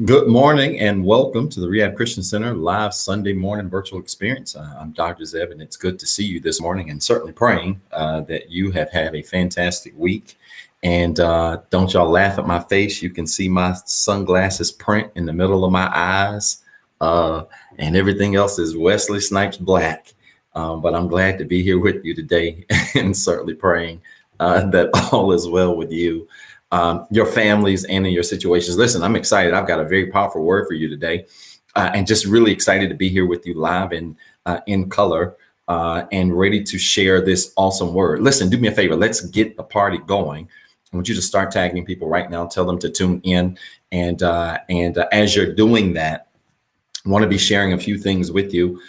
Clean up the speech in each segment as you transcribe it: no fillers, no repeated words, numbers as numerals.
Good morning and welcome to the Rehab Christian Center live Sunday morning virtual experience. I'm Dr. Zeb, and it's good to see you this morning, and certainly praying that you have had a fantastic week. And don't y'all laugh at my face. You can see my sunglasses print in the middle of my eyes, and everything else is Wesley Snipes black. But I'm glad to be here with you today and certainly praying that all is well with you. Your families and in your situations. Listen, I'm excited. I've got a very powerful word for you today, and just really excited to be here with you live and in color and ready to share this awesome word. Listen, do me a favor. Let's get the party going. I want you to start tagging people right now. Tell them to tune in. And as you're doing that, I want to be sharing a few things with you.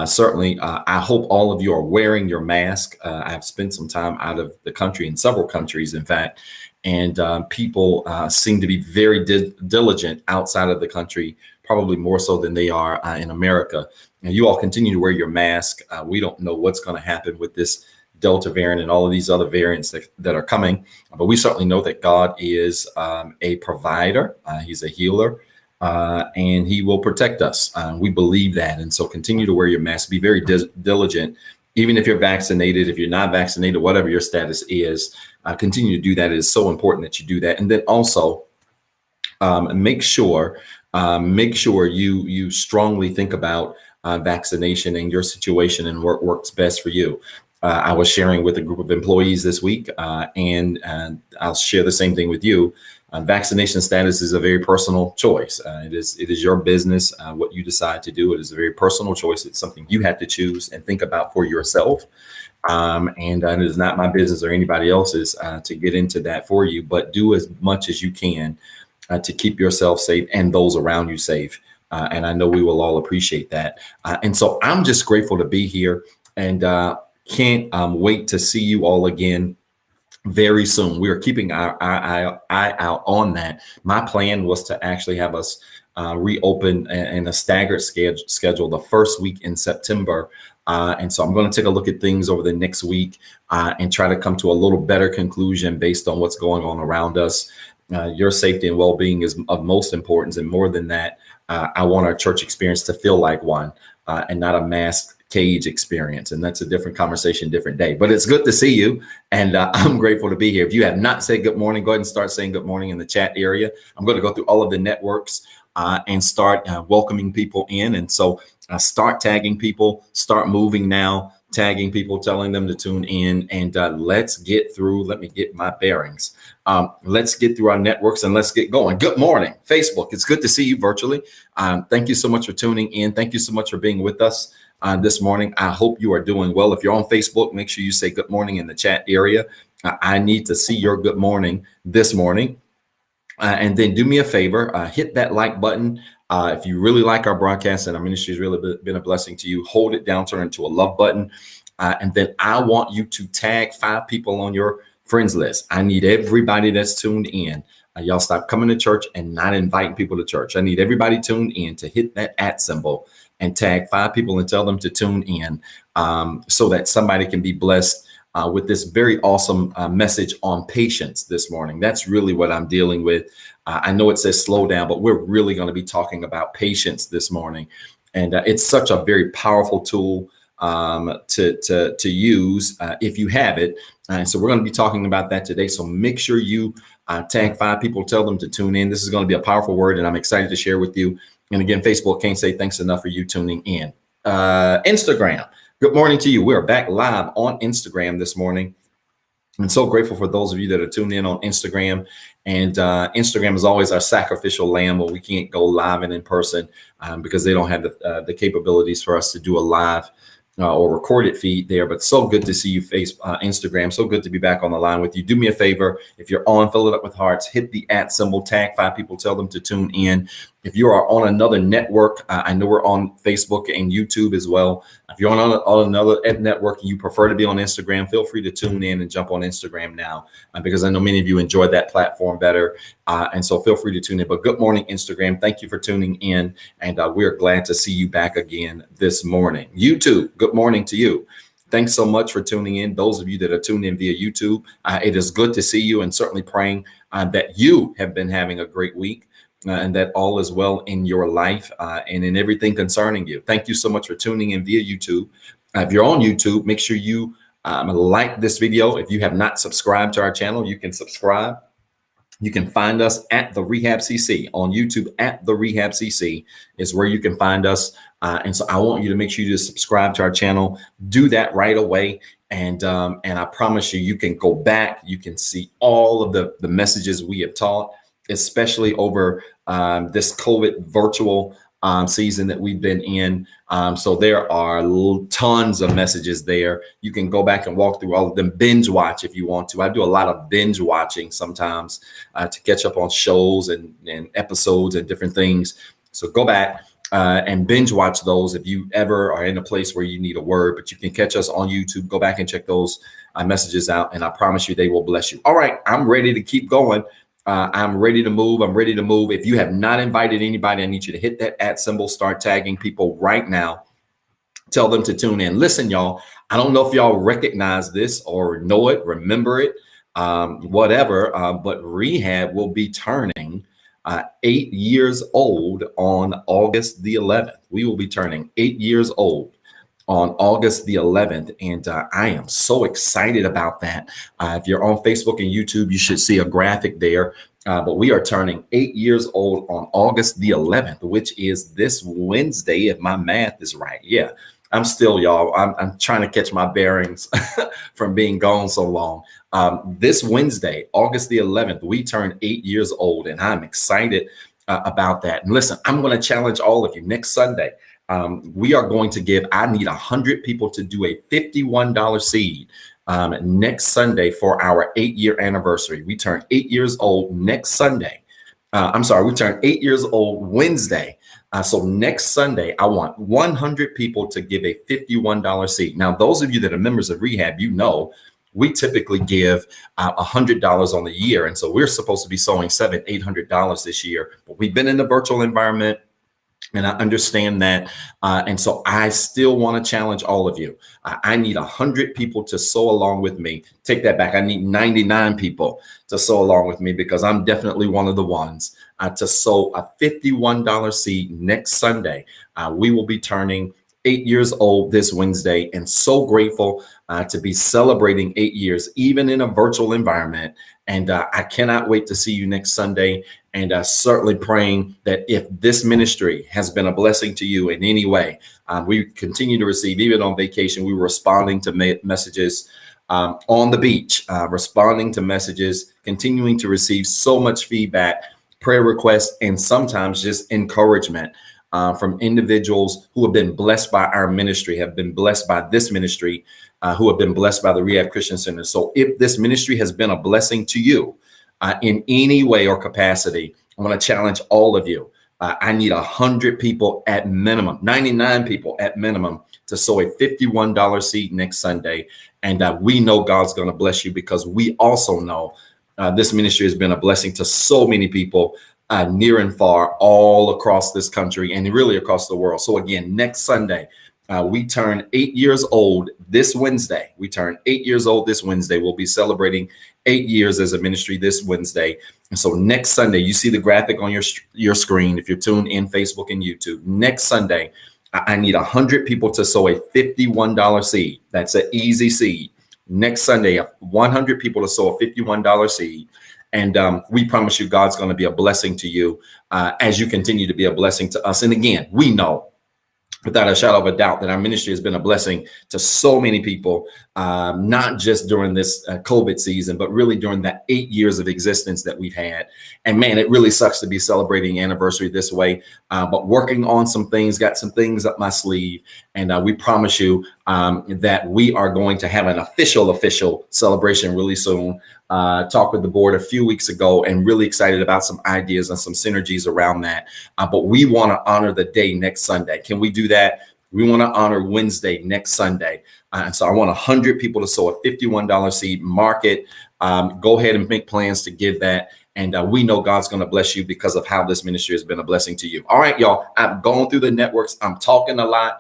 Certainly, I hope all of you are wearing your mask. I've spent some time out of the country, in several countries, in fact, and people seem to be very diligent outside of the country, probably more so than they are in America. And you all continue to wear your mask. We don't know what's going to happen with this Delta variant and all of these other variants that are coming, but we certainly know that God is a provider. He's a healer. And he will protect us. We believe that. And so continue to wear your mask, be very diligent, even if you're vaccinated, if you're not vaccinated, whatever your status is, continue to do that. It is so important that you do that. And then also make sure you strongly think about vaccination and your situation and what works best for you. I was sharing with a group of employees this week, and I'll share the same thing with you. Vaccination status is a very personal choice. It is your business, what you decide to do. It is a very personal choice. It's something you have to choose and think about for yourself. And it is not my business or anybody else's to get into that for you, but do as much as you can to keep yourself safe and those around you safe. And I know we will all appreciate that. And so I'm just grateful to be here, and can't wait to see you all again very soon. We are keeping our eye out on that. My plan was to actually have us reopen in a staggered schedule the first week in September. And so I'm going to take a look at things over the next week and try to come to a little better conclusion based on what's going on around us. Your safety and well-being is of most importance. And more than that, I want our church experience to feel like one and not a masked cage experience. And that's a different conversation, different day. But it's good to see you. And I'm grateful to be here. If you have not said good morning, go ahead and start saying good morning in the chat area. I'm going to go through all of the networks and start welcoming people in. And so start tagging people, start moving now, tagging people, telling them to tune in, and let's get through. Let me get my bearings. Let's get through our networks and let's get going. Good morning, Facebook. It's good to see you virtually. Thank you so much for tuning in. Thank you so much for being with us this morning. I hope you are doing well. If you're on Facebook, make sure you say good morning in the chat area. I need to see your good morning this morning. And then do me a favor, hit that like button. If you really like our broadcast and our ministry has really been a blessing to you, hold it down, turn it into a love button. And then I want you to tag 5 people on your friends list. I need everybody that's tuned in. Y'all stop coming to church and not inviting people to church. I need everybody tuned in to hit that @ symbol and tag 5 people and tell them to tune in so that somebody can be blessed with this very awesome message on patience this morning. That's really what I'm dealing with. I know it says slow down, but we're really going to be talking about patience this morning. And it's such a very powerful tool to use if you have it. And so we're going to be talking about that today. So make sure you tag 5 people, tell them to tune in. This is going to be a powerful word, and I'm excited to share with you. And again, Facebook can't say thanks enough for you tuning in. Instagram, good morning to you. We're back live on Instagram this morning. I'm so grateful for those of you that are tuned in on Instagram. And Instagram is always our sacrificial lamb when we can't go live and in person because they don't have the capabilities for us to do a live or recorded feed there. But so good to see you, Instagram. So good to be back on the line with you. Do me a favor. If you're on, fill it up with hearts, hit the @ symbol, tag 5 people, tell them to tune in. If you are on another network, I know we're on Facebook and YouTube as well. If you're on another network and you prefer to be on Instagram, feel free to tune in and jump on Instagram now because I know many of you enjoy that platform better. And so feel free to tune in. But good morning, Instagram. Thank you for tuning in. And we're glad to see you back again this morning. YouTube, good morning to you. Thanks so much for tuning in. Those of you that are tuned in via YouTube, it is good to see you, and certainly praying that you have been having a great week. and that all is well in your life and in everything concerning you. Thank you so much for tuning in via YouTube. If you're on YouTube, make sure you like this video. If you have not subscribed to our channel, you can subscribe. You can find us at the Rehab CC on YouTube. At the Rehab CC is where you can find us. And so I want you to make sure you subscribe to our channel. Do that right away. And I promise you, you can go back. You can see all of the messages we have taught, especially over this COVID virtual season that we've been in. So there are tons of messages there. You can go back and walk through all of them, binge watch if you want to. I do a lot of binge watching sometimes to catch up on shows and episodes and different things. So go back and binge watch those if you ever are in a place where you need a word, but you can catch us on YouTube. Go back and check those messages out, and I promise you they will bless you. All right, I'm ready to keep going. I'm ready to move. I'm ready to move. If you have not invited anybody, I need you to hit that @ symbol, start tagging people right now. Tell them to tune in. Listen, y'all, I don't know if y'all recognize this or know it, remember it, whatever, but Rehab will be turning 8 years old on August the 11th. We will be turning 8 years old on August the 11th. And I am so excited about that. If you're on Facebook and YouTube, you should see a graphic there. But we are turning 8 years old on August the 11th, which is this Wednesday, if my math is right. Yeah, I'm still, y'all, I'm trying to catch my bearings from being gone so long. This Wednesday, August the 11th, we turn 8 years old, and I'm excited about that. And listen, I'm going to challenge all of you next Sunday. We are going to give, I need 100 people to do a $51 seed next Sunday for our 8-year anniversary. We turn 8 years old next Sunday. I'm sorry, we turn 8 years old Wednesday. So next Sunday, I want 100 people to give a $51 seed. Now, those of you that are members of Rehab, you know, we typically give $100 on the year. And so we're supposed to be sowing $700, $800 this year. But we've been in the virtual environment, and I understand that. And so I still want to challenge all of you. I need 100 people to sow along with me. Take that back. I need 99 people to sow along with me, because I'm definitely one of the ones to sow a $51 seed next Sunday. We will be turning 8 years old this Wednesday, and so grateful to be celebrating 8 years, even in a virtual environment. And I cannot wait to see you next Sunday. And certainly praying that if this ministry has been a blessing to you in any way, we continue to receive, even on vacation, we were responding to messages on the beach, responding to messages, continuing to receive so much feedback, prayer requests, and sometimes just encouragement from individuals who have been blessed by our ministry, have been blessed by this ministry, who have been blessed by the Rehab Christian Center. So if this ministry has been a blessing to you in any way or capacity, I want to challenge all of you. I need 100 people at minimum, 99 people at minimum, to sow a $51 seed next Sunday. And we know God's going to bless you, because we also know this ministry has been a blessing to so many people near and far, all across this country and really across the world. So again, next Sunday, we turn 8 years old this Wednesday. We turn 8 years old this Wednesday. We'll be celebrating 8 years as a ministry this Wednesday. And so next Sunday, you see the graphic on your screen if you're tuned in Facebook and YouTube. Next Sunday, I need 100 people to sow a $51 seed. That's an easy seed. Next Sunday, 100 people to sow a $51 seed. And we promise you, God's going to be a blessing to you as you continue to be a blessing to us. And again, we know without a shadow of a doubt that our ministry has been a blessing to so many people, not just during this COVID season, but really during the 8 years of existence that we've had. And man, it really sucks to be celebrating anniversary this way, but working on some things, got some things up my sleeve. And we promise you that we are going to have an official celebration really soon. Talked with the board a few weeks ago, and really excited about some ideas and some synergies around that. But we want to honor the day next Sunday. Can we do that? We want to honor Wednesday next Sunday. And so I want 100 people to sow a $51 seed. Mark it. Go ahead and make plans to give that. And we know God's going to bless you because of how this ministry has been a blessing to you. All right, y'all. I've gone through the networks. I'm talking a lot,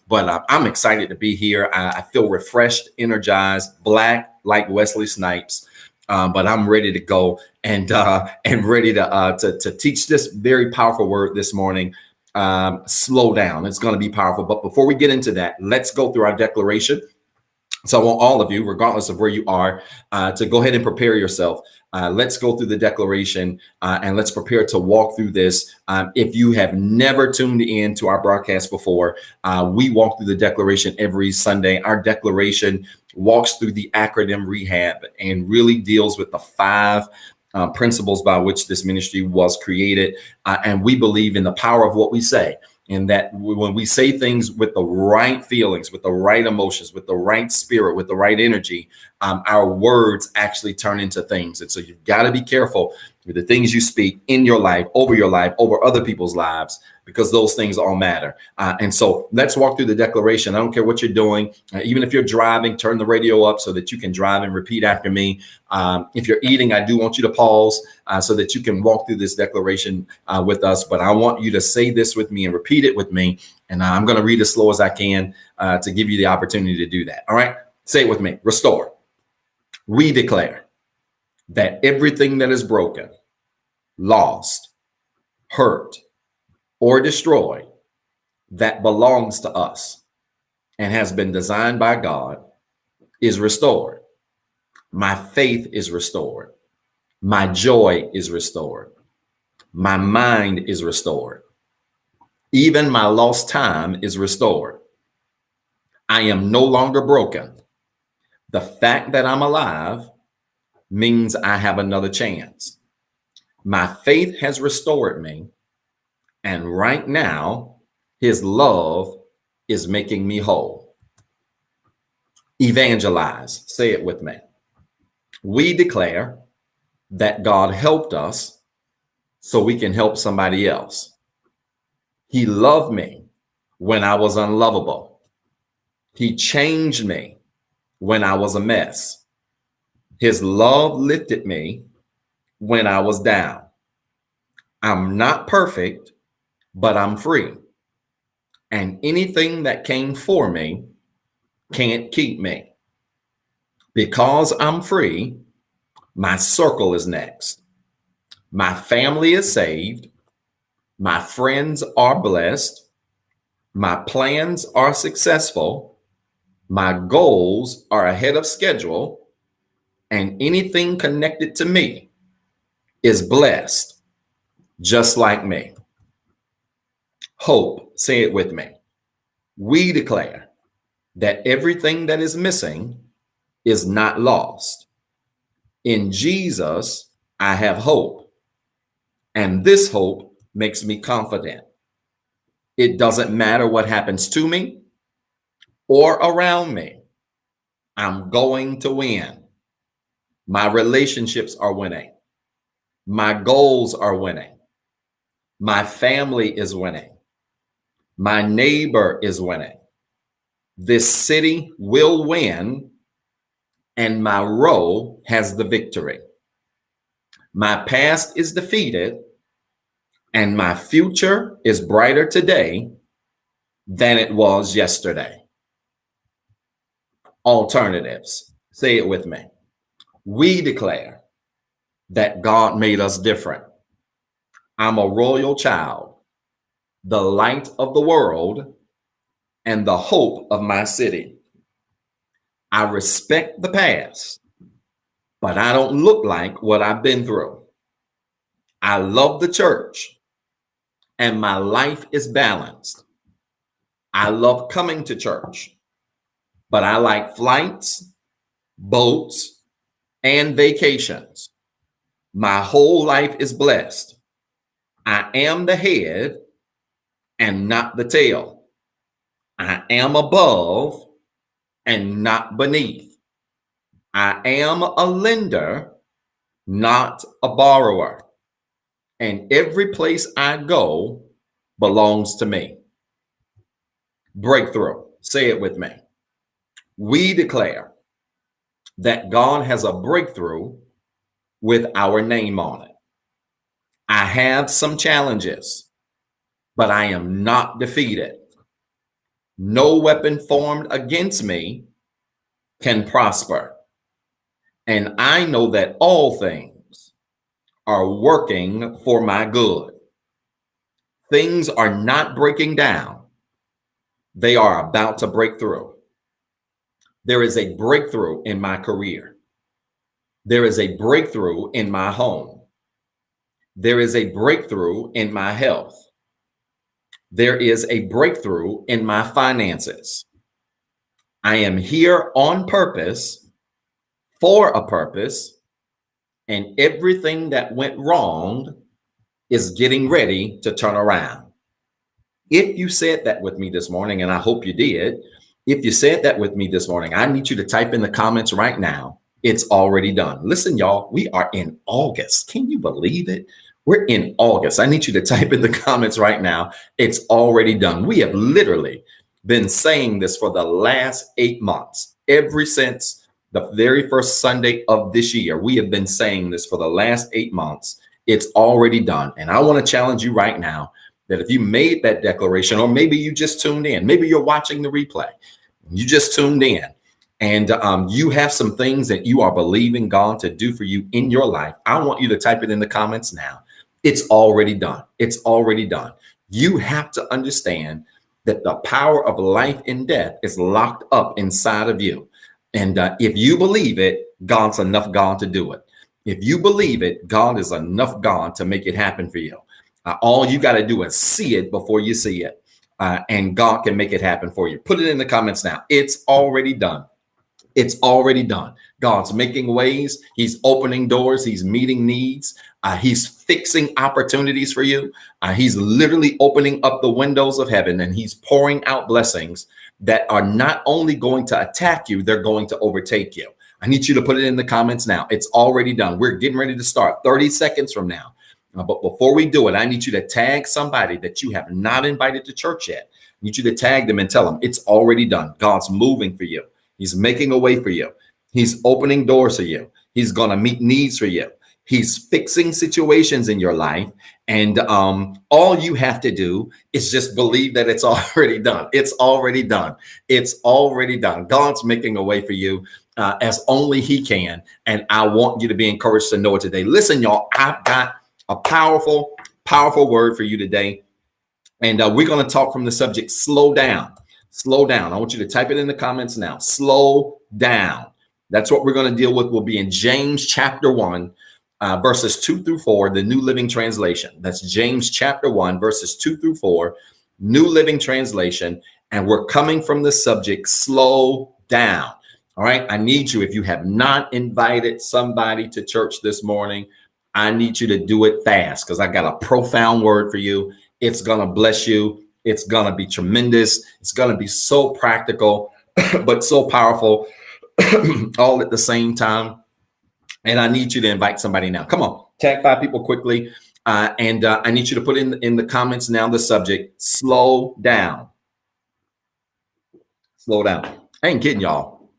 but I'm excited to be here. I feel refreshed, energized, black like Wesley Snipes. but I'm ready to go and ready to teach this very powerful word this morning. Slow down. It's going to be powerful. But before we get into that, let's go through our declaration. So I want all of you, regardless of where you are, to go ahead and prepare yourself. Let's go through the declaration and let's prepare to walk through this. If you have never tuned in to our broadcast before, we walk through the declaration every Sunday. Our declaration walks through the acronym REHAB and really deals with the 5 principles by which this ministry was created. And we believe in the power of what we say. And that when we say things with the right feelings, with the right emotions, with the right spirit, with the right energy, our words actually turn into things. And so you've got to be careful with the things you speak in your life, over other people's lives, because those things all matter. And so let's walk through the declaration. I don't care what you're doing. Even if you're driving, turn the radio up so that you can drive and repeat after me. If you're eating, I do want you to pause so that you can walk through this declaration with us. But I want you to say this with me and repeat it with me. And I'm going to read as slow as I can to give you the opportunity to do that. All right. Say it with me. Restore. We declare that everything that is broken, lost, hurt, or destroyed that belongs to us and has been designed by God is restored. My faith is restored. My joy is restored. My mind is restored. Even my lost time is restored. I am no longer broken. The fact that I'm alive means I have another chance. My faith has restored me. And right now, his love is making me whole. Evangelize. Say it with me. We declare that God helped us so we can help somebody else. He loved me when I was unlovable. He changed me when I was a mess. His love lifted me when I was down. I'm not perfect, but I'm free. And anything that came for me can't keep me. Because I'm free, my circle is next. My family is saved. My friends are blessed. My plans are successful. My goals are ahead of schedule. And anything connected to me is blessed, just like me. Hope. Say it with me. We declare that everything that is missing is not lost. In Jesus, I have hope. And this hope makes me confident. It doesn't matter what happens to me or around me. I'm going to win. My relationships are winning. My goals are winning. My family is winning. My neighbor is winning. This city will win, and my role has the victory. My past is defeated, and my future is brighter today than it was yesterday. Alternatives. Say it with me. We declare that God made us different. I'm a royal child, the light of the world, and the hope of my city. I respect the past, but I don't look like what I've been through. I love the church, and my life is balanced. I love coming to church, but I like flights, boats, and vacations. My whole life is blessed. I am the head and not the tail. I am above and not beneath. I am a lender, not a borrower. And every place I go belongs to me. Breakthrough. Say it with me. We declare that God has a breakthrough with our name on it. I have some challenges, but I am not defeated. No weapon formed against me can prosper. and I know that all things are working for my good. Things are not breaking down. They are about to break through. There is a breakthrough in my career. There is a breakthrough in my home. There is a breakthrough in my health. There is a breakthrough in my finances. I am here on purpose, for a purpose, and everything that went wrong is getting ready to turn around. If you said that with me this morning, and I hope you did, if you said that with me this morning, I need you to type in the comments right now. It's already done. Listen, y'all, we are in August. Can you believe it? We're in August. I need you to type in the comments right now. It's already done. We have literally been saying this for the last 8 months. Ever since the very first Sunday of this year, we have been saying this for the last 8 months. It's already done. And I want to challenge you right now that if you made that declaration, or maybe you just tuned in, maybe you're watching the replay, you just tuned in, and you have some things that you are believing God to do for you in your life, I want you to type it in the comments now. It's already done. It's already done. You have to understand that the power of life and death is locked up inside of you. And if you believe it, God's enough God to do it. If you believe it, God is enough God to make it happen for you. All you got to do is see it before you see it. And God can make it happen for you. Put it in the comments now. It's already done. It's already done. God's making ways. He's opening doors. He's meeting needs. He's fixing opportunities for you. He's literally opening up the windows of heaven, and he's pouring out blessings that are not only going to attack you, they're going to overtake you. I need you to put it in the comments now. It's already done. We're getting ready to start 30 seconds from now. But before we do it, I need you to tag somebody that you have not invited to church yet. I need you to tag them and tell them it's already done. God's moving for you. He's making a way for you. He's opening doors for you. He's going to meet needs for you. He's fixing situations in your life. And all you have to do is just believe that it's already done. It's already done. It's already done. God's making a way for you as only he can. And I want you to be encouraged to know it today. Listen, y'all, I've got a powerful, powerful word for you today. And we're going to talk from the subject, slow down. Slow down. I want you to type it in the comments now. Slow down. That's what we're going to deal with. We'll be in James chapter 1, verses 2 through 4, the New Living Translation. That's James chapter 1, verses 2 through 4, New Living Translation. And we're coming from the subject, slow down. All right. I need you, if you have not invited somebody to church this morning, I need you to do it fast, because I got a profound word for you. It's going to bless you. It's going to be tremendous. It's going to be so practical, but so powerful all at the same time. And I need you to invite somebody now. Come on, tag 5 people quickly. And I need you to put in the comments now the subject, slow down. Slow down. I ain't kidding y'all.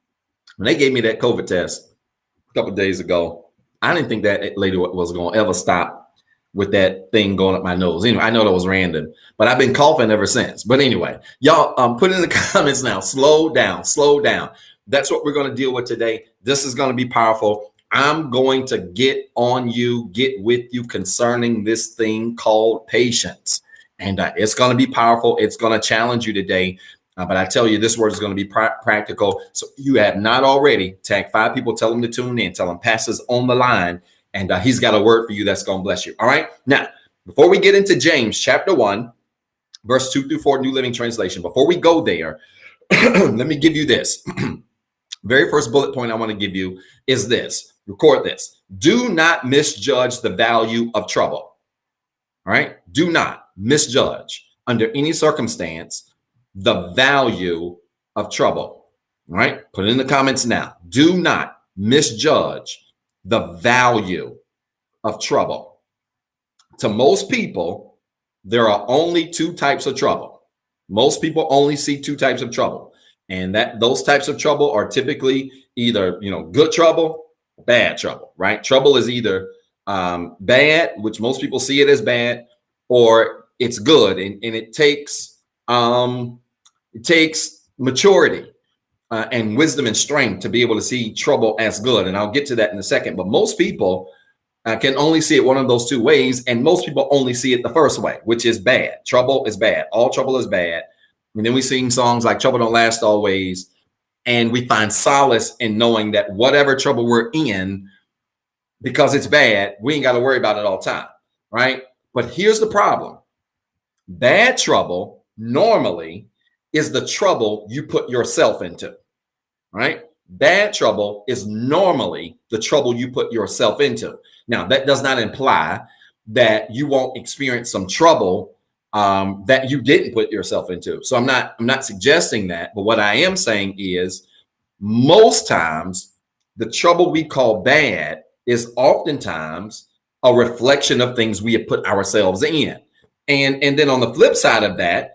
When they gave me that COVID test a couple of days ago, I didn't think that lady was going to ever stop with that thing going up my nose. Anyway, I know that was random, but I've been coughing ever since. But anyway, y'all put in the comments now, slow down, slow down. That's what we're going to deal with today. This is going to be powerful. I'm going to get on you, get with you concerning this thing called patience. And it's going to be powerful. It's going to challenge you today. But I tell you, this word is going to be practical. So you have not already, tag 5 people, tell them to tune in, tell them Pastor's on the line, and he's got a word for you that's going to bless you. All right. Now, before we get into James chapter 1, verse 2 through 4, New Living Translation, before we go there, let me give you this. Very first bullet point I want to give you is this. Record this. Do not misjudge the value of trouble. All right. Do not misjudge under any circumstance the value of trouble. All right. Put it in the comments now. Do not misjudge the value of trouble. To most people, there are only 2 types of trouble. Most people only see 2 types of trouble. And those types of trouble are typically either, good trouble, bad trouble, right? Trouble is either bad, which most people see it as bad, or it's good. And it takes maturity and wisdom and strength to be able to see trouble as good. And I'll get to that in a second. But most people can only see it one of those two ways. And most people only see it the first way, which is bad. Trouble is bad. All trouble is bad. And then we sing songs like Trouble Don't Last Always. And we find solace in knowing that whatever trouble we're in, because it's bad, we ain't got to worry about it all the time, right? But here's the problem. Bad trouble normally is the trouble you put yourself into, right? Bad trouble is normally the trouble you put yourself into. Now, that does not imply that you won't experience some trouble that you didn't put yourself into. So I'm not suggesting that, but what I am saying is most times the trouble we call bad is oftentimes a reflection of things we have put ourselves in. And then on the flip side of that,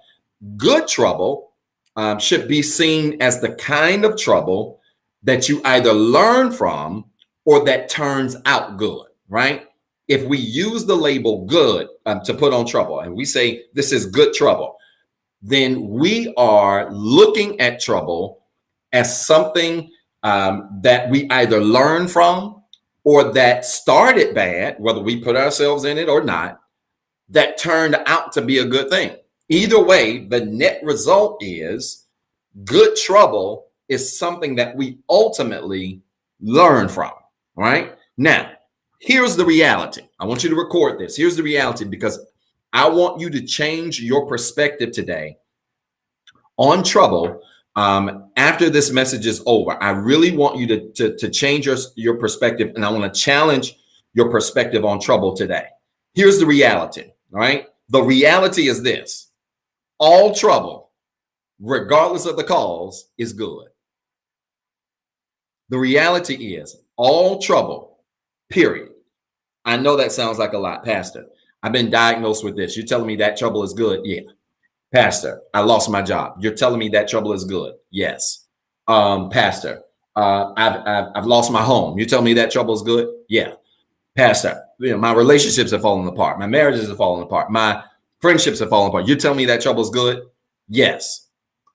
good trouble should be seen as the kind of trouble that you either learn from or that turns out good, right? If we use the label good to put on trouble and we say this is good trouble, then we are looking at trouble as something that we either learn from or that started bad, whether we put ourselves in it or not, that turned out to be a good thing. Either way, the net result is good trouble is something that we ultimately learn from, right? Now, here's the reality. I want you to record this. Here's the reality, because I want you to change your perspective today on trouble after this message is over. I really want you to change your perspective, and I want to challenge your perspective on trouble today. Here's the reality, all right? The reality is this. All trouble, regardless of the cause, is good. The reality is all trouble, period. I know that sounds like a lot, Pastor. I've been diagnosed with this. You're telling me that trouble is good? Yeah. Pastor, I lost my job. You're telling me that trouble is good? Yes. Pastor, I've lost my home. You're telling me that trouble is good? Yeah. Pastor, my relationships have fallen apart. My marriages have fallen apart. My friendships have fallen apart. You're telling me that trouble is good? Yes.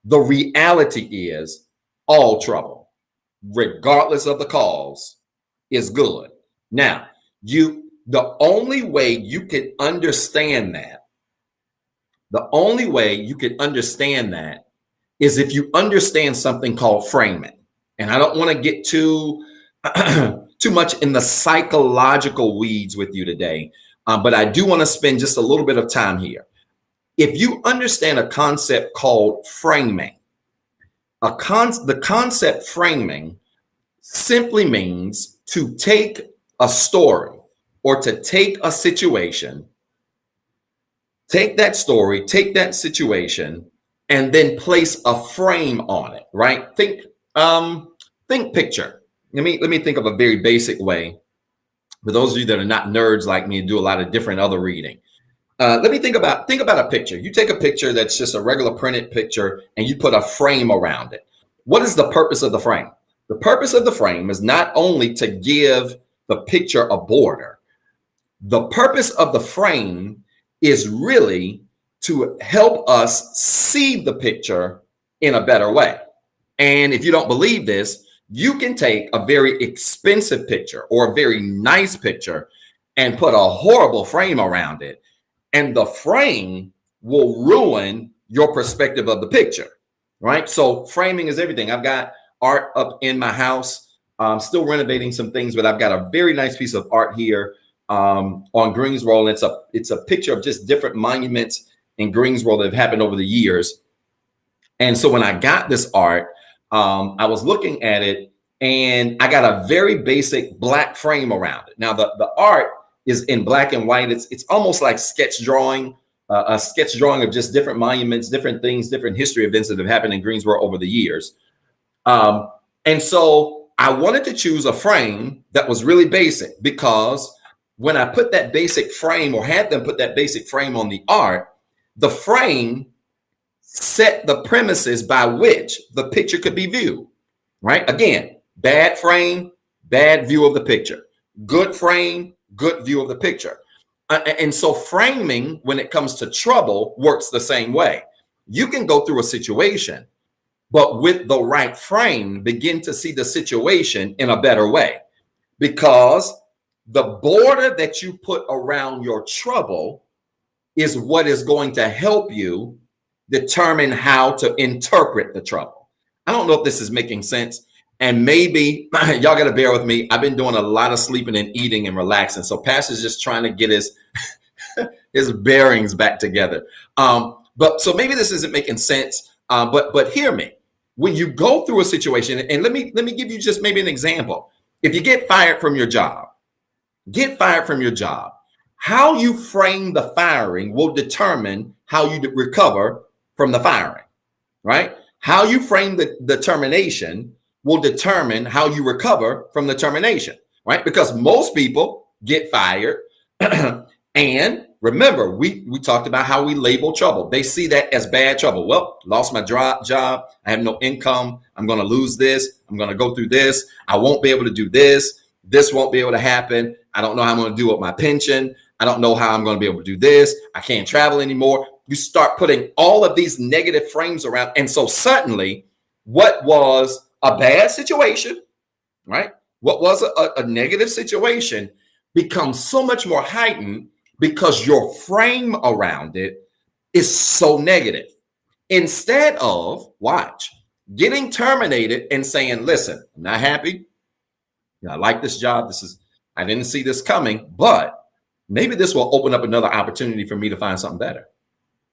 The reality is all trouble, regardless of the cause, is good. Now, the only way you can understand that, is if you understand something called framing. And I don't want to get too much in the psychological weeds with you today, but I do want to spend just a little bit of time here. If you understand a concept called framing, the concept framing simply means to take a story or to take a situation, take that story, take that situation, and then place a frame on it, right? Think picture. Let me think of a very basic way. For those of you that are not nerds like me and do a lot of different other reading, let me think about a picture. You take a picture that's just a regular printed picture and you put a frame around it. What is the purpose of the frame? The purpose of the frame is not only to give the picture a border. The purpose of the frame is really to help us see the picture in a better way. And if you don't believe this, you can take a very expensive picture or a very nice picture and put a horrible frame around it, and the frame will ruin your perspective of the picture, right? So framing is everything. I've got art up in my house. I'm still renovating some things, but I've got a very nice piece of art here on Greensboro, and it's a picture of just different monuments in Greensboro that have happened over the years. And so when I got this art, I was looking at it and I got a very basic black frame around it. Now the art is in black and white. It's almost like sketch drawing, a sketch drawing of just different monuments, different things, different history events that have happened in Greensboro over the years. And so I wanted to choose a frame that was really basic, because when I put that basic frame, or had them put that basic frame on the art, the frame set the premises by which the picture could be viewed, right? Again, bad frame, bad view of the picture. Good frame, good view of the picture. And so framing, when it comes to trouble, works the same way. You can go through a situation but with the right frame, begin to see the situation in a better way. Because the border that you put around your trouble is what is going to help you determine how to interpret the trouble. I don't know if this is making sense. And maybe y'all got to bear with me. I've been doing a lot of sleeping and eating and relaxing. So Pastor's just trying to get his bearings back together. But so maybe this isn't making sense. But hear me. When you go through a situation, and let me give you just maybe an example. If you get fired from your job, how you frame the firing will determine how you recover from the firing, right? How you frame the termination will determine how you recover from the termination, right? Because most people get fired. And remember, we talked about how we label trouble. They see that as bad trouble. Well, lost my job. I have no income. I'm going to lose this. I'm going to go through this. I won't be able to do this. This won't be able to happen. I don't know how I'm going to do with my pension. I don't know how I'm going to be able to do this. I can't travel anymore. You start putting all of these negative frames around. And so suddenly what was a bad situation, right? What was a negative situation becomes so much more heightened because your frame around it is so negative. Instead of, watch, getting terminated and saying, listen, I'm not happy. I like this job. I didn't see this coming, but maybe this will open up another opportunity for me to find something better.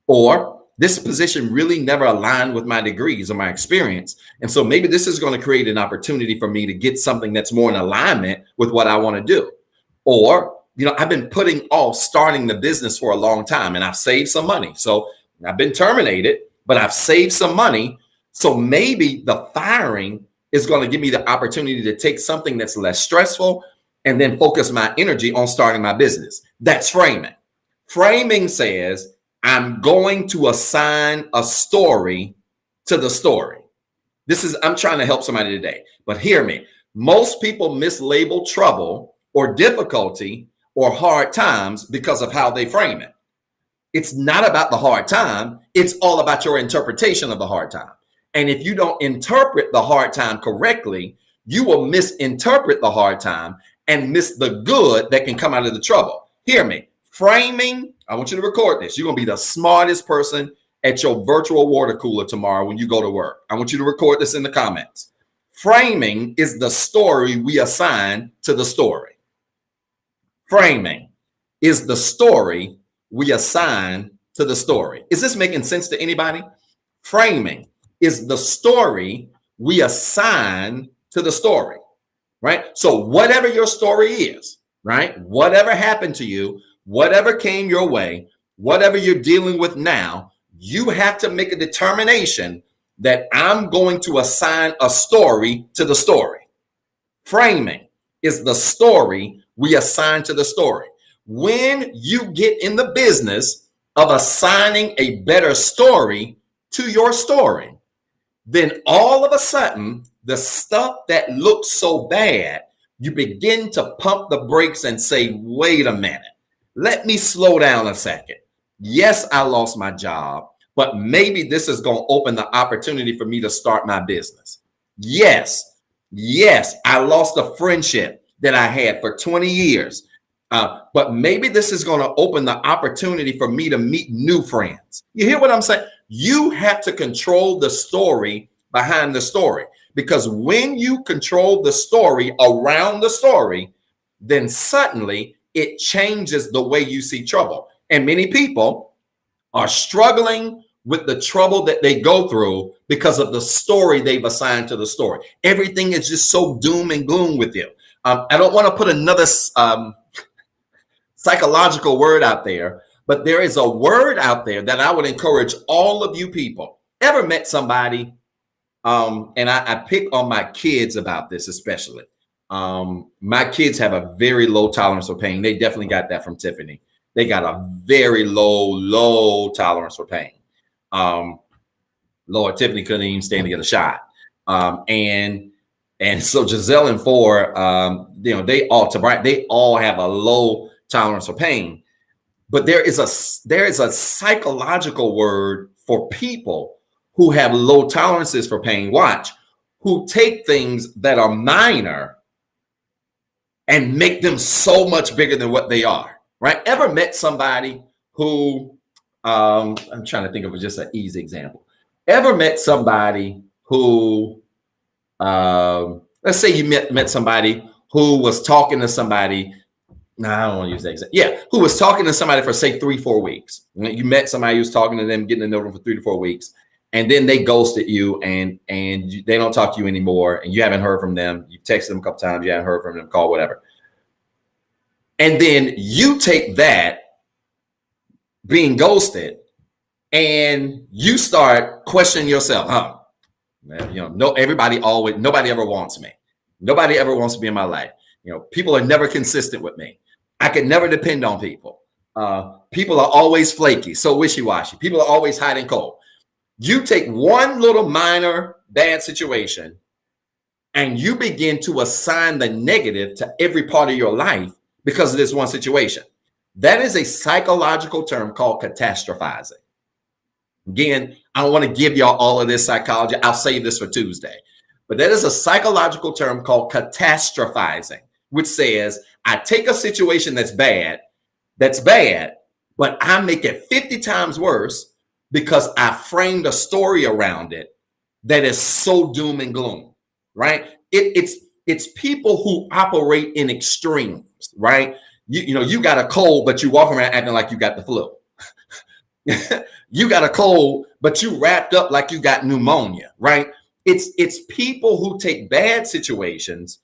Or this position really never aligned with my degrees or my experience. And so maybe this is going to create an opportunity for me to get something that's more in alignment with what I want to do. Or, I've been putting off starting the business for a long time and I've saved some money. So I've been terminated, but I've saved some money. So maybe the firing is going to give me the opportunity to take something that's less stressful and then focus my energy on starting my business. That's framing. Framing says, I'm going to assign a story to the story. I'm trying to help somebody today, but hear me. Most people mislabel trouble or difficulty or hard times because of how they frame it. It's not about the hard time. It's all about your interpretation of the hard time. And if you don't interpret the hard time correctly, you will misinterpret the hard time and miss the good that can come out of the trouble. Hear me. Framing, I want you to record this. You're going to be the smartest person at your virtual water cooler tomorrow when you go to work. I want you to record this in the comments. Framing is the story we assign to the story. Framing is the story we assign to the story. Is this making sense to anybody? Framing is the story we assign to the story, right? So whatever your story is, right? Whatever happened to you, whatever came your way, whatever you're dealing with now, you have to make a determination that I'm going to assign a story to the story. Framing is the story we assign to the story. When you get in the business of assigning a better story to your story, then all of a sudden, the stuff that looks so bad, you begin to pump the brakes and say, wait a minute, let me slow down a second. Yes, I lost my job, but maybe this is going to open the opportunity for me to start my business. Yes, I lost a friendship that I had for 20 years. But maybe this is going to open the opportunity for me to meet new friends. You hear what I'm saying? You have to control the story behind the story, because when you control the story around the story, then suddenly it changes the way you see trouble. And many people are struggling with the trouble that they go through because of the story they've assigned to the story. Everything is just so doom and gloom with you. I don't want to put another psychological word out there, but there is a word out there that I would encourage all of you people. Ever met somebody, and I pick on my kids about this especially. My kids have a very low tolerance for pain. They definitely got that from Tiffany. They got a very low tolerance for pain. Lord, Tiffany couldn't even stand to get a shot. And so Giselle and Four, they all have a low tolerance for pain. But there is a psychological word for people who have low tolerances for pain, watch, who take things that are minor and make them so much bigger than what they are, right? Ever met somebody who, I'm trying to think of just an easy example. Ever met somebody who, let's say you met somebody who was talking to somebody. No, I don't want to use that example. Yeah, who was talking to somebody for say 3-4 weeks. You met somebody who was talking to them, getting to know them for 3 to 4 weeks, and then they ghosted you, and they don't talk to you anymore, and you haven't heard from them. You texted them a couple times, you haven't heard from them, call, whatever. And then you take that being ghosted, and you start questioning yourself, nobody ever wants me. Nobody ever wants to be in my life. People are never consistent with me. I can never depend on people. People are always flaky, so wishy-washy. People are always hot and cold. You take one little minor bad situation and you begin to assign the negative to every part of your life because of this one situation. That is a psychological term called catastrophizing. Again, I don't want to give y'all all of this psychology. I'll save this for Tuesday. But that is a psychological term called catastrophizing, which says I take a situation that's bad, but I make it 50 times worse because I framed a story around it that is so doom and gloom, right? It's people who operate in extremes, right? You got a cold, but you walk around acting like you got the flu. You got a cold, but you wrapped up like you got pneumonia, right? It's people who take bad situations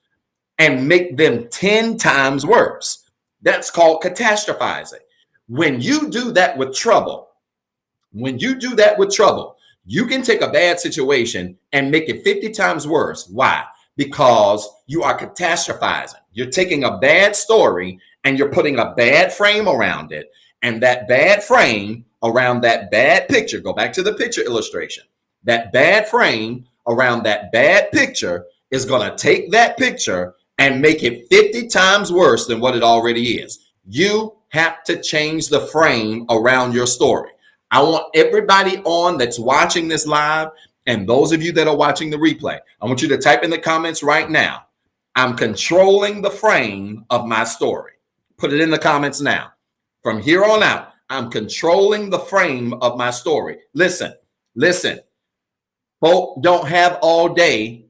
and make them 10 times worse. That's called catastrophizing. When you do that with trouble, you can take a bad situation and make it 50 times worse. Why? Because you are catastrophizing. You're taking a bad story and you're putting a bad frame around it. And that bad frame around that bad picture, go back to the picture illustration, that bad frame around that bad picture is going to take that picture and make it 50 times worse than what it already is. You have to change the frame around your story. I want everybody on that's watching this live, and those of you that are watching the replay, I want you to type in the comments right now, I'm controlling the frame of my story. Put it in the comments now. From here on out, I'm controlling the frame of my story. Listen. Folk don't have all day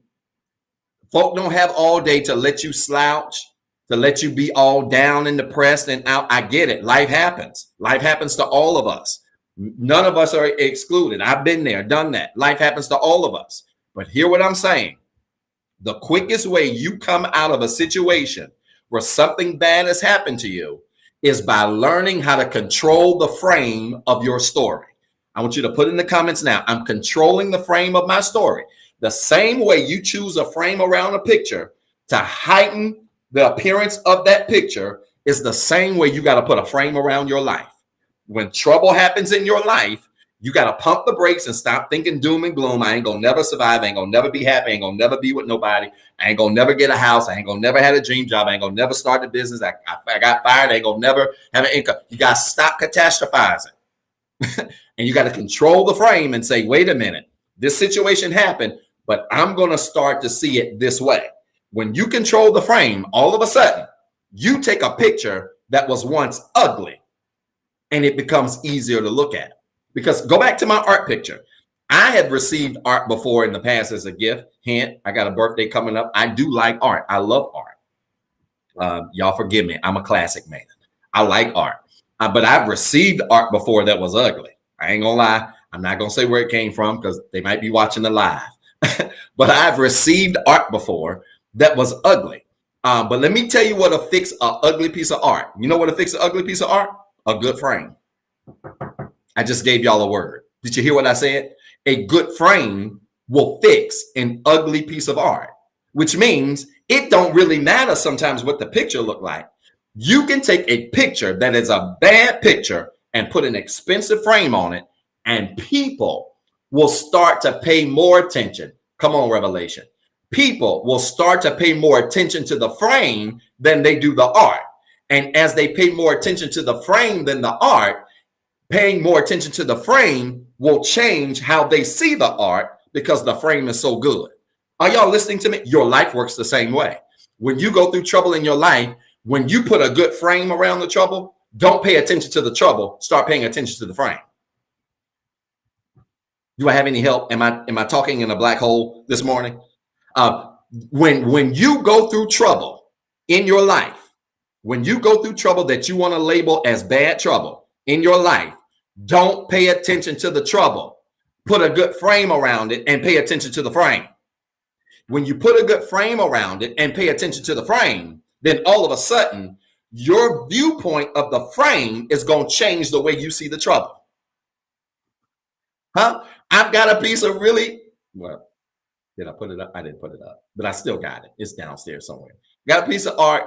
to let you slouch, to let you be all down and depressed and out. I get it. Life happens. Life happens to all of us. None of us are excluded. I've been there, done that. Life happens to all of us. But hear what I'm saying. The quickest way you come out of a situation where something bad has happened to you is by learning how to control the frame of your story. I want you to put in the comments now, I'm controlling the frame of my story. The same way you choose a frame around a picture to heighten the appearance of that picture is the same way you got to put a frame around your life. When trouble happens in your life, you got to pump the brakes and stop thinking doom and gloom. I ain't going to never survive. I ain't going to never be happy. I ain't going to never be with nobody. I ain't going to never get a house. I ain't going to never have a dream job. I ain't going to never start a business. I got fired. I ain't going to never have an income. You got to stop catastrophizing. And you got to control the frame and say, wait a minute, this situation happened, but I'm going to start to see it this way. When you control the frame, all of a sudden, you take a picture that was once ugly and it becomes easier to look at. Because go back to my art picture. I have received art before in the past as a gift. Hint, I got a birthday coming up. I do like art. I love art. Y'all forgive me. I'm a classic man. I like art. But I've received art before that was ugly. I ain't gonna lie. I'm not gonna say where it came from because they might be watching the live. But I've received art before that was ugly. But let me tell you what will fix an ugly piece of art. You know what will fix an ugly piece of art? A good frame. I just gave y'all a word. Did you hear what I said? A good frame will fix an ugly piece of art, which means it don't really matter sometimes what the picture look like. You can take a picture that is a bad picture and put an expensive frame on it, and people will start to pay more attention. Come on, Revelation. People will start to pay more attention to the frame than they do the art. And as they pay more attention to the frame than the art, paying more attention to the frame will change how they see the art because the frame is so good. Are y'all listening to me? Your life works the same way. When you go through trouble in your life, when you put a good frame around the trouble, don't pay attention to the trouble. Start paying attention to the frame. Do I have any help? Am I talking in a black hole this morning? When you go through trouble in your life, when you go through trouble that you want to label as bad trouble in your life, don't pay attention to the trouble. Put a good frame around it and pay attention to the frame. When you put a good frame around it and pay attention to the frame, then all of a sudden, your viewpoint of the frame is going to change the way you see the trouble. Huh? I've got a piece of well, did I put it up? I didn't put it up, but I still got it. It's downstairs somewhere. Got a piece of art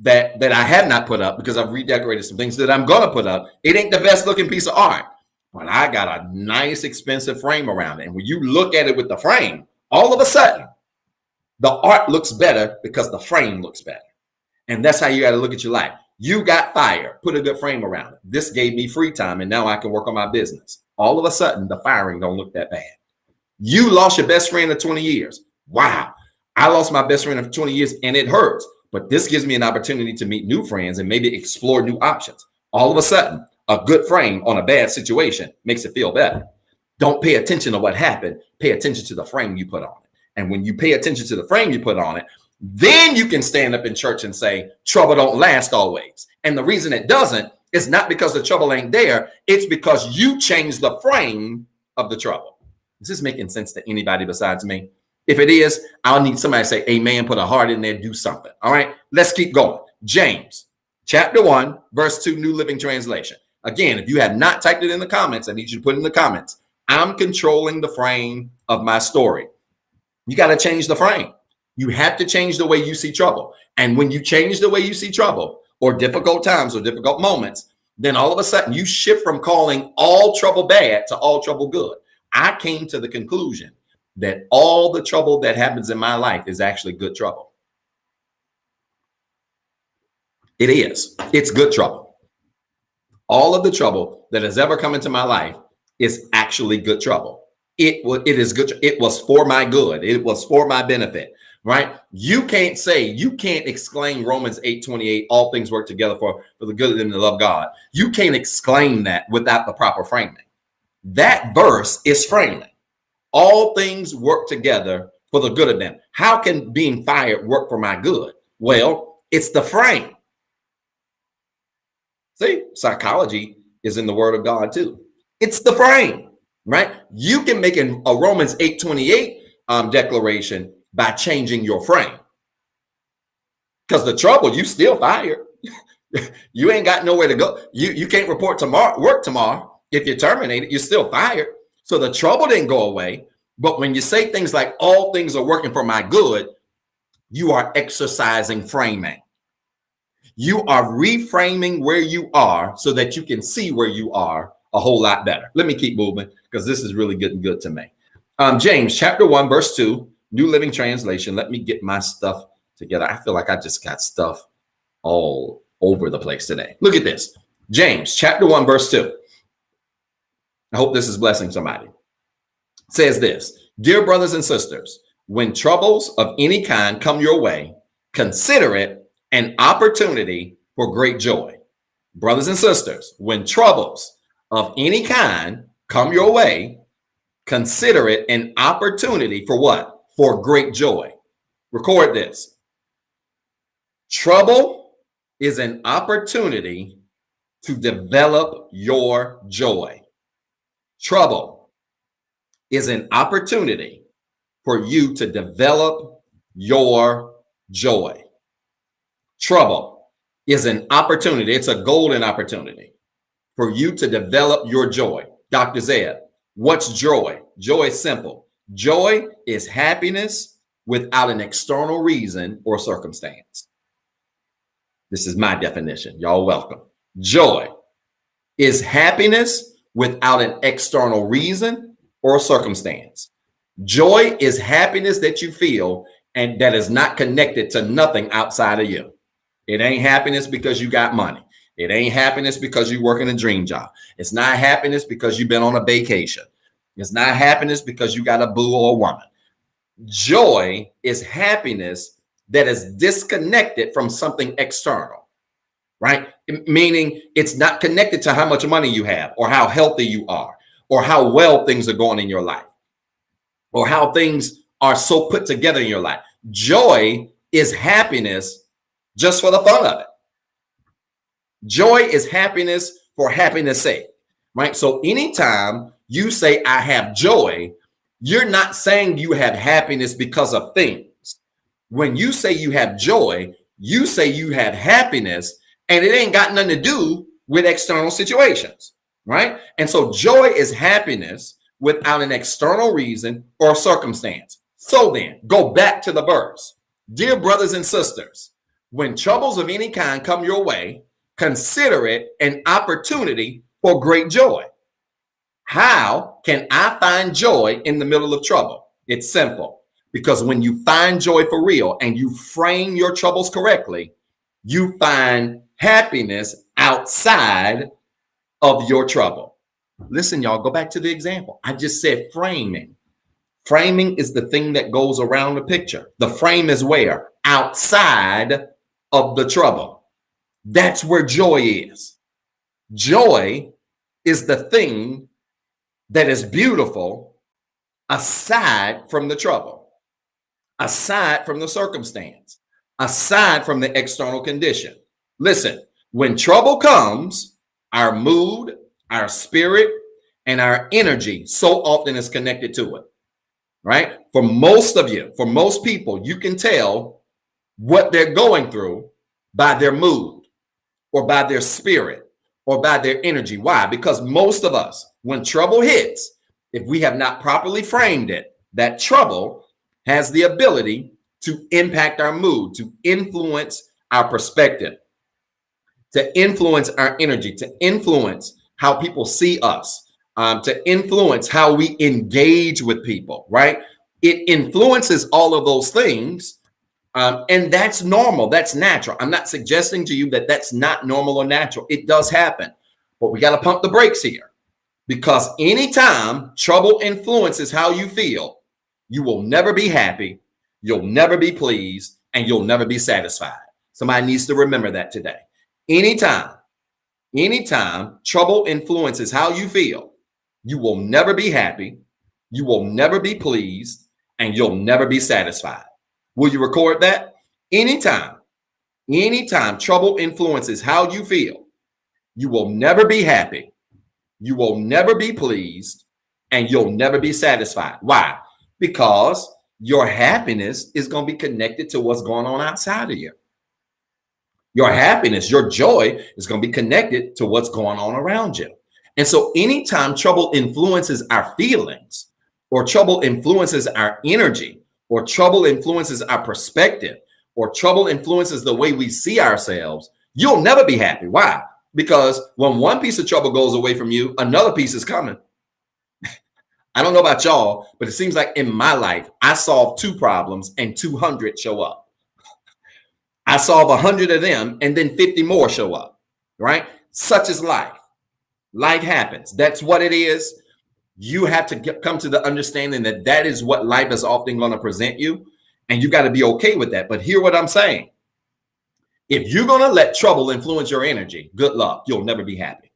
that I have not put up because I've redecorated some things that I'm going to put up. It ain't the best looking piece of art, but I got a nice expensive frame around it. And when you look at it with the frame, all of a sudden, the art looks better because the frame looks better. And that's how you got to look at your life. You got fired, put a good frame around it. This gave me free time, and now I can work on my business. All of a sudden, the firing don't look that bad. You lost your best friend of 20 years. Wow. I lost my best friend of 20 years, and it hurts. But this gives me an opportunity to meet new friends and maybe explore new options. All of a sudden, a good frame on a bad situation makes it feel better. Don't pay attention to what happened. Pay attention to the frame you put on it. And when you pay attention to the frame you put on it, then you can stand up in church and say, trouble don't last always. And the reason it doesn't is not because the trouble ain't there. It's because you changed the frame of the trouble. Is this making sense to anybody besides me? If it is, I'll need somebody to say, amen, put a heart in there, do something. All right, let's keep going. James, chapter 1, verse 2, New Living Translation. Again, if you have not typed it in the comments, I need you to put it in the comments. I'm controlling the frame of my story. You got to change the frame. You have to change the way you see trouble. And when you change the way you see trouble or difficult times or difficult moments, then all of a sudden you shift from calling all trouble bad to all trouble good. I came to the conclusion that all the trouble that happens in my life is actually good trouble. It is. It's good trouble. All of the trouble that has ever come into my life is actually good trouble. It is good. It was for my good. It was for my benefit, right? You can't exclaim Romans 8:28, all things work together for the good of them that love God. You can't exclaim that without the proper framing. That verse is framing. All things work together for the good of them. How can being fired work for my good? Well, it's the frame. See, psychology is in the word of God too. It's the frame, right? You can make a Romans 8:28 declaration by changing your frame. Because the trouble, you still fired. You ain't got nowhere to go. You can't report work tomorrow. If you're terminated, you're still fired. So the trouble didn't go away. But when you say things like all things are working for my good, you are exercising framing. You are reframing where you are so that you can see where you are a whole lot better. Let me keep moving because this is really getting good to me. James chapter 1, verse 2, New Living Translation. Let me get my stuff together. I feel like I just got stuff all over the place today. Look at this. James chapter 1, verse 2. I hope this is blessing somebody. It says this, dear brothers and sisters, when troubles of any kind come your way, consider it an opportunity for great joy. Brothers and sisters, when troubles of any kind come your way, consider it an opportunity for what? For great joy. Record this. Trouble is an opportunity to develop your joy. Trouble is an opportunity for you to develop your joy. Trouble is an opportunity. It's a golden opportunity for you to develop your joy. Dr. Zeb, what's joy? Joy is simple. Joy is happiness without an external reason or circumstance. This is my definition. Y'all welcome. Joy is happiness without an external reason or circumstance. Joy is happiness that you feel and that is not connected to nothing outside of you. It ain't happiness because you got money. It ain't happiness because you work in a dream job. It's not happiness because you've been on a vacation. It's not happiness because you got a boo or a woman. Joy is happiness that is disconnected from something external, right? Meaning it's not connected to how much money you have or how healthy you are or how well things are going in your life or how things are so put together in your life. Joy is happiness just for the fun of it. Joy is happiness for happiness' sake, right? So anytime you say, I have joy, you're not saying you have happiness because of things. When you say you have joy, you say you have happiness, and it ain't got nothing to do with external situations, right? And so joy is happiness without an external reason or circumstance. So then, go back to the verse. Dear brothers and sisters, when troubles of any kind come your way, consider it an opportunity for great joy. How can I find joy in the middle of trouble? It's simple. Because when you find joy for real and you frame your troubles correctly, you find happiness outside of your trouble. Listen, y'all, go back to the example. I just said framing. Framing is the thing that goes around the picture. The frame is where? Outside of the trouble. That's where joy is. Joy is the thing that is beautiful aside from the trouble, aside from the circumstance, aside from the external condition. Listen, when trouble comes, our mood, our spirit, and our energy so often is connected to it, right? For most of you, for most people, you can tell what they're going through by their mood or by their spirit or by their energy. Why? Because most of us, when trouble hits, if we have not properly framed it, that trouble has the ability to impact our mood, to influence our perspective, to influence our energy, to influence how people see us, to influence how we engage with people, right? It influences all of those things. And that's normal. That's natural. I'm not suggesting to you that that's not normal or natural. It does happen, but we got to pump the brakes here, because anytime trouble influences how you feel, you will never be happy. You'll never be pleased, and you'll never be satisfied. Somebody needs to remember that today. Anytime trouble influences how you feel, you will never be happy. You will never be pleased, and you'll never be satisfied. Will you record that? Anytime trouble influences how you feel, you will never be happy. You will never be pleased, and you'll never be satisfied. Why? Because your happiness is going to be connected to what's going on outside of you. Your happiness, your joy is going to be connected to what's going on around you. And so anytime trouble influences our feelings, or trouble influences our energy, or trouble influences our perspective, or trouble influences the way we see ourselves, you'll never be happy. Why? Because when one piece of trouble goes away from you, another piece is coming. I don't know about y'all, but it seems like in my life, I solve 2 problems and 200 show up. I solve 100 of them and then 50 more show up, right? Such is life. Life happens. That's what it is. You have to come to the understanding that that is what life is often going to present you. And you got to be okay with that. But hear what I'm saying. If you're going to let trouble influence your energy, good luck. You'll never be happy,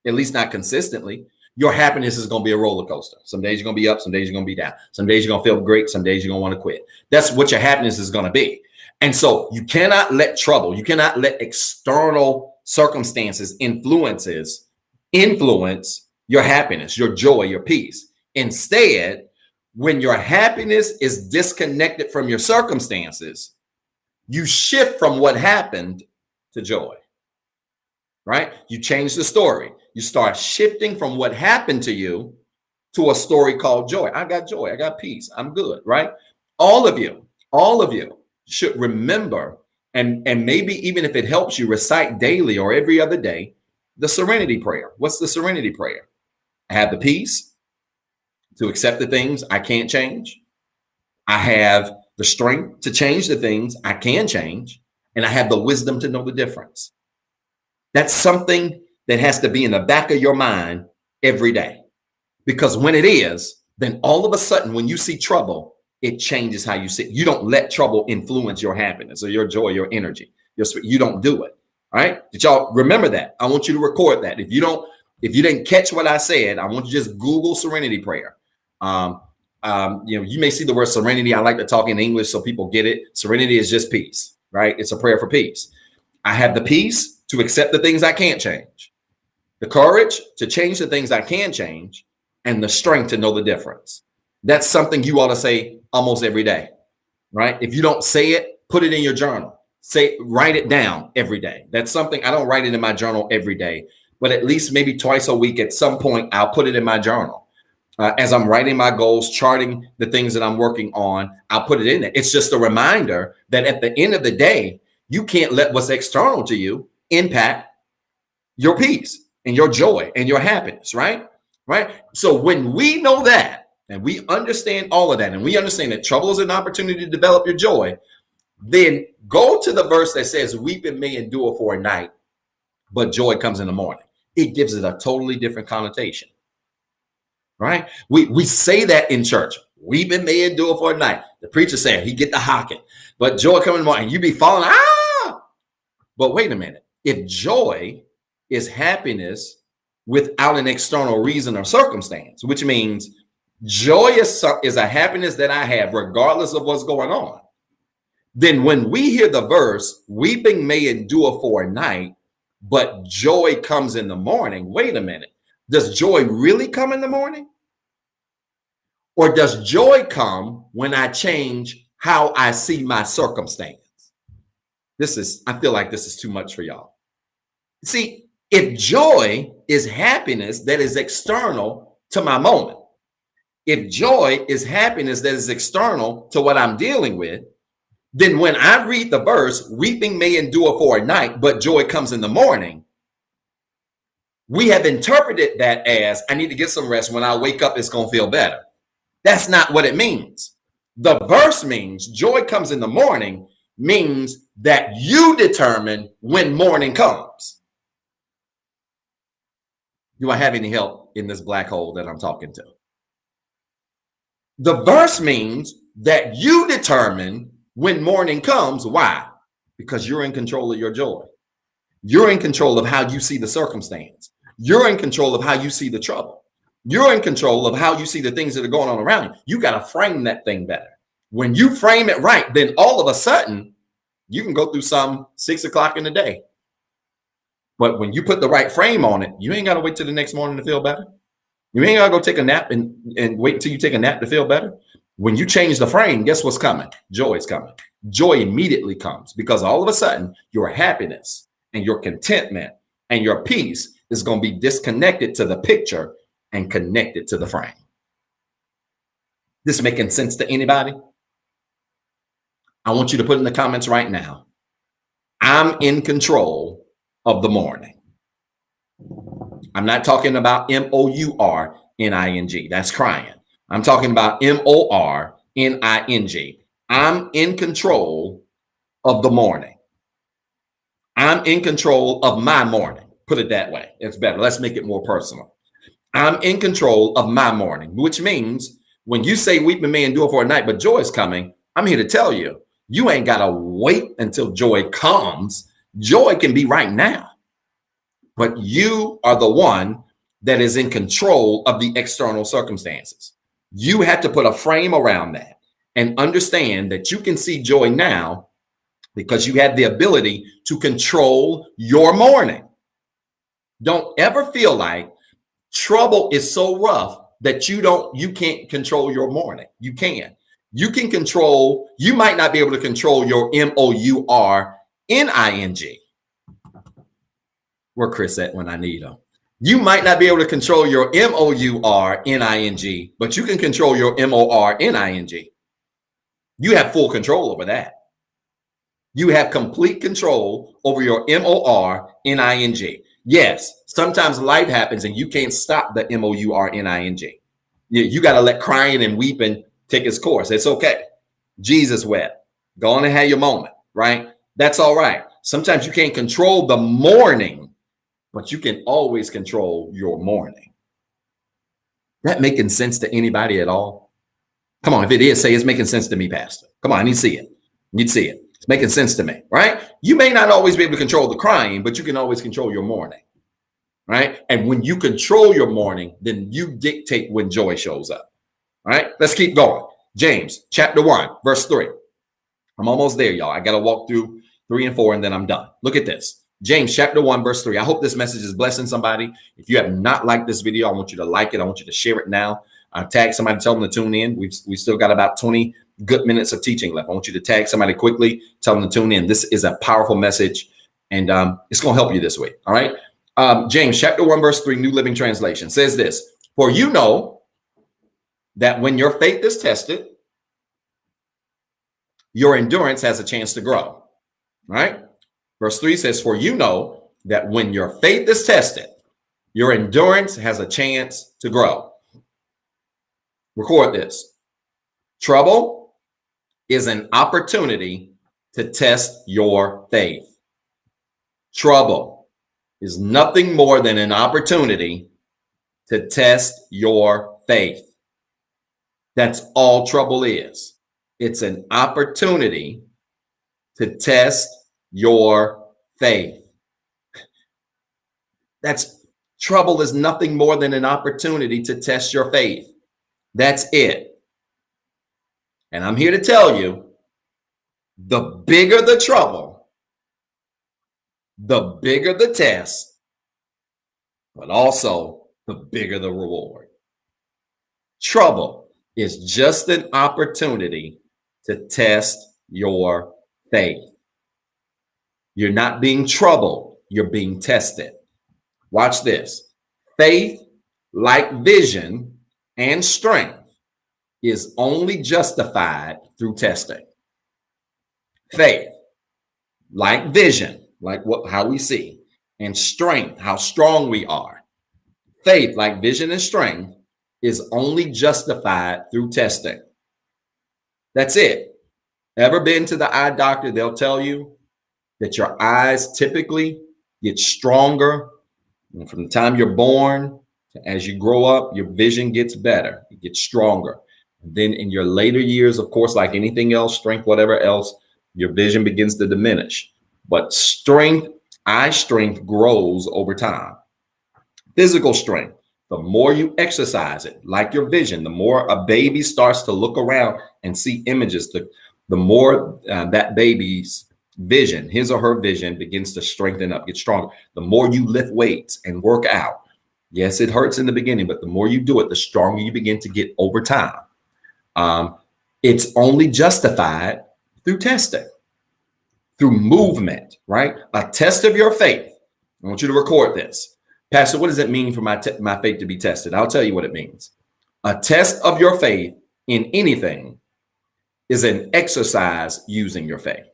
at least not consistently. Your happiness is going to be a roller coaster. Some days you're going to be up. Some days you're going to be down. Some days you're going to feel great. Some days you're going to want to quit. That's what your happiness is going to be. And so you cannot let trouble, you cannot let external circumstances, influence your happiness, your joy, your peace. Instead, when your happiness is disconnected from your circumstances, you shift from what happened to joy, right? You change the story. You start shifting from what happened to you to a story called joy. I got joy. I got peace. I'm good, right? All of you should remember, and maybe even if it helps you, recite daily or every other day, the serenity prayer. What's the serenity prayer? I have the peace to accept the things I can't change. I have the strength to change the things I can change. And I have the wisdom to know the difference. That's something that has to be in the back of your mind every day. Because when it is, then all of a sudden, when you see trouble, it changes how you see it. You don't let trouble influence your happiness or your joy, your energy. You don't do it. All right. Did y'all remember that? I want you to record that. If you didn't catch what I said, I want you to just Google serenity prayer. You may see the word serenity. I like to talk in English so people get it. Serenity is just peace, right? It's a prayer for peace. I have the peace to accept the things I can't change, the courage to change the things I can change, and the strength to know the difference. That's something you ought to say almost every day, right? If you don't say it, put it in your journal. Write it down every day. That's something I don't write it in my journal every day, but at least maybe twice a week at some point, I'll put it in my journal. As I'm writing my goals, charting the things that I'm working on, I'll put it in there. It's just a reminder that at the end of the day, you can't let what's external to you impact your peace and your joy and your happiness, right? Right. So when we know that, and we understand all of that, and we understand that trouble is an opportunity to develop your joy, then go to the verse that says, weeping may endure for a night, but joy comes in the morning. It gives it a totally different connotation, right? We say that in church. Weeping may endure for a night. The preacher said he get the hocking, but joy coming in the morning. You be falling, But wait a minute. If joy is happiness without an external reason or circumstance, which means joy is a happiness that I have regardless of what's going on, then when we hear the verse, weeping may endure for a night, but joy comes in the morning. Wait a minute. Does joy really come in the morning? Or does joy come when I change how I see my circumstance? I feel like this is too much for y'all. See, if joy is happiness that is external to my moment, if joy is happiness that is external to what I'm dealing with, then when I read the verse, weeping may endure for a night, but joy comes in the morning, we have interpreted that as I need to get some rest. When I wake up, it's going to feel better. That's not what it means. The verse means joy comes in the morning means that you determine when morning comes. Do I have any help in this black hole that I'm talking to? The verse means that you determine when morning comes. Why? Because you're in control of your joy. You're in control of how you see the circumstance. You're in control of how you see the trouble. You're in control of how you see the things that are going on around you. You got to frame that thing better. When you frame it right, then all of a sudden you can go through some 6 o'clock in the day. But when you put the right frame on it, you ain't got to wait till the next morning to feel better. You ain't got to go take a nap and wait till you take a nap to feel better. When you change the frame, guess what's coming? Joy is coming. Joy immediately comes because all of a sudden your happiness and your contentment and your peace is going to be disconnected to the picture and connected to the frame. This making sense to anybody? I want you to put in the comments right now, I'm in control of the morning. I'm not talking about MOURNING. That's crying. I'm talking about MORNING. I'm in control of the morning. I'm in control of my morning. Put it that way. It's better. Let's make it more personal. I'm in control of my morning, which means when you say weeping may endure for a night, but joy is coming, I'm here to tell you, you ain't got to wait until joy comes. Joy can be right now. But you are the one that is in control of the external circumstances. You have to put a frame around that and understand that you can see joy now because you have the ability to control your morning. Don't ever feel like trouble is so rough that you can't control your morning. You can. You can control, you might not be able to control your MOURNING. Where Chris at when I need him? You might not be able to control your MOURNING, but you can control your MORNING. You have full control over that. You have complete control over your MORNING. Yes, sometimes life happens and you can't stop the MOURNING. You got to let crying and weeping take its course. It's okay. Jesus wept. Go on and have your moment, right? That's all right. Sometimes you can't control the morning, but you can always control your morning. That making sense to anybody at all? Come on, if it is, say it's making sense to me, Pastor. Come on, I need to see it. You need to see it. It's making sense to me, right? You may not always be able to control the crying, but you can always control your morning, right? And when you control your morning, then you dictate when joy shows up, right? Let's keep going. James chapter 1, verse 3. I'm almost there, y'all. I got to walk through 3 and 4, and then I'm done. Look at this. James chapter 1, verse 3. I hope this message is blessing somebody. If you have not liked this video, I want you to like it. I want you to share it now. Tag somebody, tell them to tune in. We still got about 20 good minutes of teaching left. I want you to tag somebody quickly, tell them to tune in. This is a powerful message, and it's going to help you this week. All right. James chapter 1, verse 3, New Living Translation says this: for you know that when your faith is tested, your endurance has a chance to grow. All right. Verse 3 says, for you know that when your faith is tested, your endurance has a chance to grow. Record this. Trouble is an opportunity to test your faith. Trouble is nothing more than an opportunity to test your faith. That's all trouble is. It's an opportunity to test your faith. Trouble is nothing more than an opportunity to test your faith. That's it. And I'm here to tell you, the bigger the trouble, the bigger the test, but also the bigger the reward. Trouble is just an opportunity to test your faith. You're not being troubled, you're being tested. Watch this. Faith, like vision and strength, is only justified through testing. Faith, like vision, like how we see, and strength, how strong we are. Faith, like vision and strength, is only justified through testing. That's it. Ever been to the eye doctor? They'll tell you that your eyes typically get stronger, and from the time you're born, as you grow up, your vision gets better, it gets stronger. And then in your later years, of course, like anything else, strength, whatever else, your vision begins to diminish. But strength, eye strength, grows over time. Physical strength, the more you exercise it, like your vision, the more a baby starts to look around and see images, the more that baby's vision, his or her vision, begins to strengthen up, get stronger. The more you lift weights and work out, yes, it hurts in the beginning, but the more you do it, the stronger you begin to get over time. It's only justified through testing, through movement, right? A test of your faith. I want you to record this. Pastor, what does it mean for my faith to be tested? I'll tell you what it means. A test of your faith in anything is an exercise using your faith.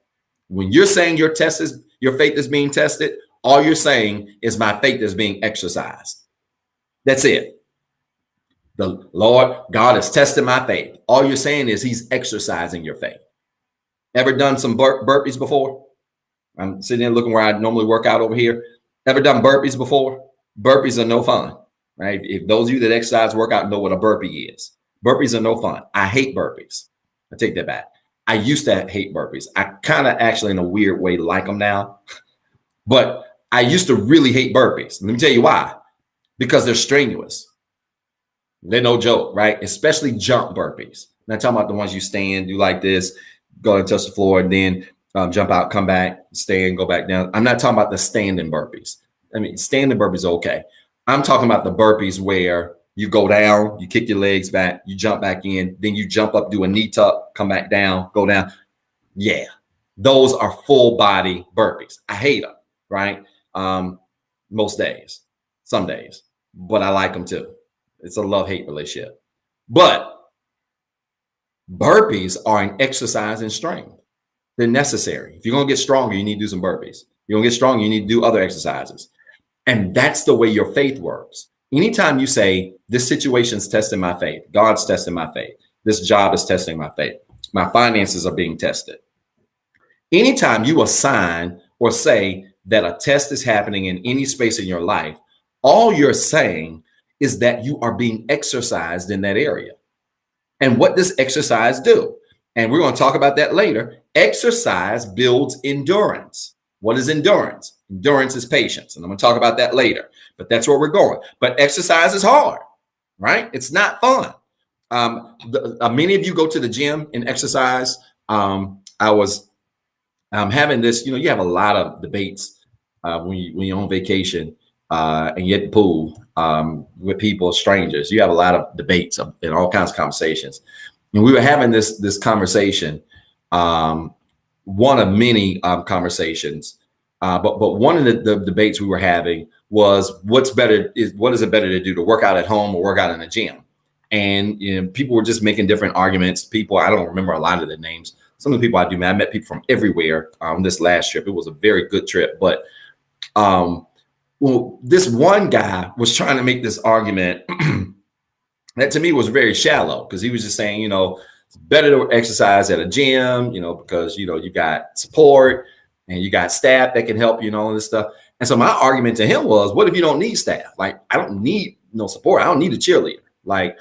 When you're saying your faith is being tested, all you're saying is my faith is being exercised. That's it. The Lord God is testing my faith. All you're saying is he's exercising your faith. Ever done some burpees before? I'm sitting there looking where I normally work out over here. Ever done burpees before? Burpees are no fun, right? If those of you that exercise, work out, know what a burpee is. Burpees are no fun. I hate burpees. I take that back. I used to hate burpees. I kind of actually in a weird way like them now, but I used to really hate burpees. Let me tell you why. Because they're strenuous. They're no joke, right? Especially jump burpees. I'm not talking about the ones you stand, do like this, go and touch the floor, and then jump out, come back, stand, go back down. I'm not talking about the standing burpees. I mean, standing burpees are okay. I'm talking about the burpees where you go down, you kick your legs back, you jump back in, then you jump up, do a knee tuck, come back down, go down. Yeah, those are full body burpees. I hate them, right? Most days, some days, but I like them too. It's a love-hate relationship. But burpees are an exercise in strength. They're necessary. If you're going to get stronger, you need to do some burpees. You're going to get stronger, you need to do other exercises. And that's the way your faith works. Anytime you say, this situation's testing my faith, God's testing my faith, this job is testing my faith, my finances are being tested. Anytime you assign or say, that a test is happening in any space in your life, all you're saying is that you are being exercised in that area. And what does exercise do? And we're going to talk about that later. Exercise builds endurance. What is endurance? Endurance is patience. And I'm going to talk about that later, but that's where we're going. But exercise is hard, right? It's not fun. Many of you go to the gym and exercise. I was having this, you have a lot of debates when you're on vacation and you're at the pool with people, strangers. You have a lot of debates and all kinds of conversations. And we were having this conversation, one of many conversations, but one of the debates we were having was what is it better to do, to work out at home or work out in the gym? And people were just making different arguments. People, I don't remember a lot of the names. Some of the people I do, man, I met people from everywhere on this last trip. It was a very good trip. But well, this one guy was trying to make this argument that to me was very shallow, because he was just saying, it's better to exercise at a gym, because, you got support and you got staff that can help you and all this stuff. And so my argument to him was, what if you don't need staff? Like, I don't need no support. I don't need a cheerleader. Like,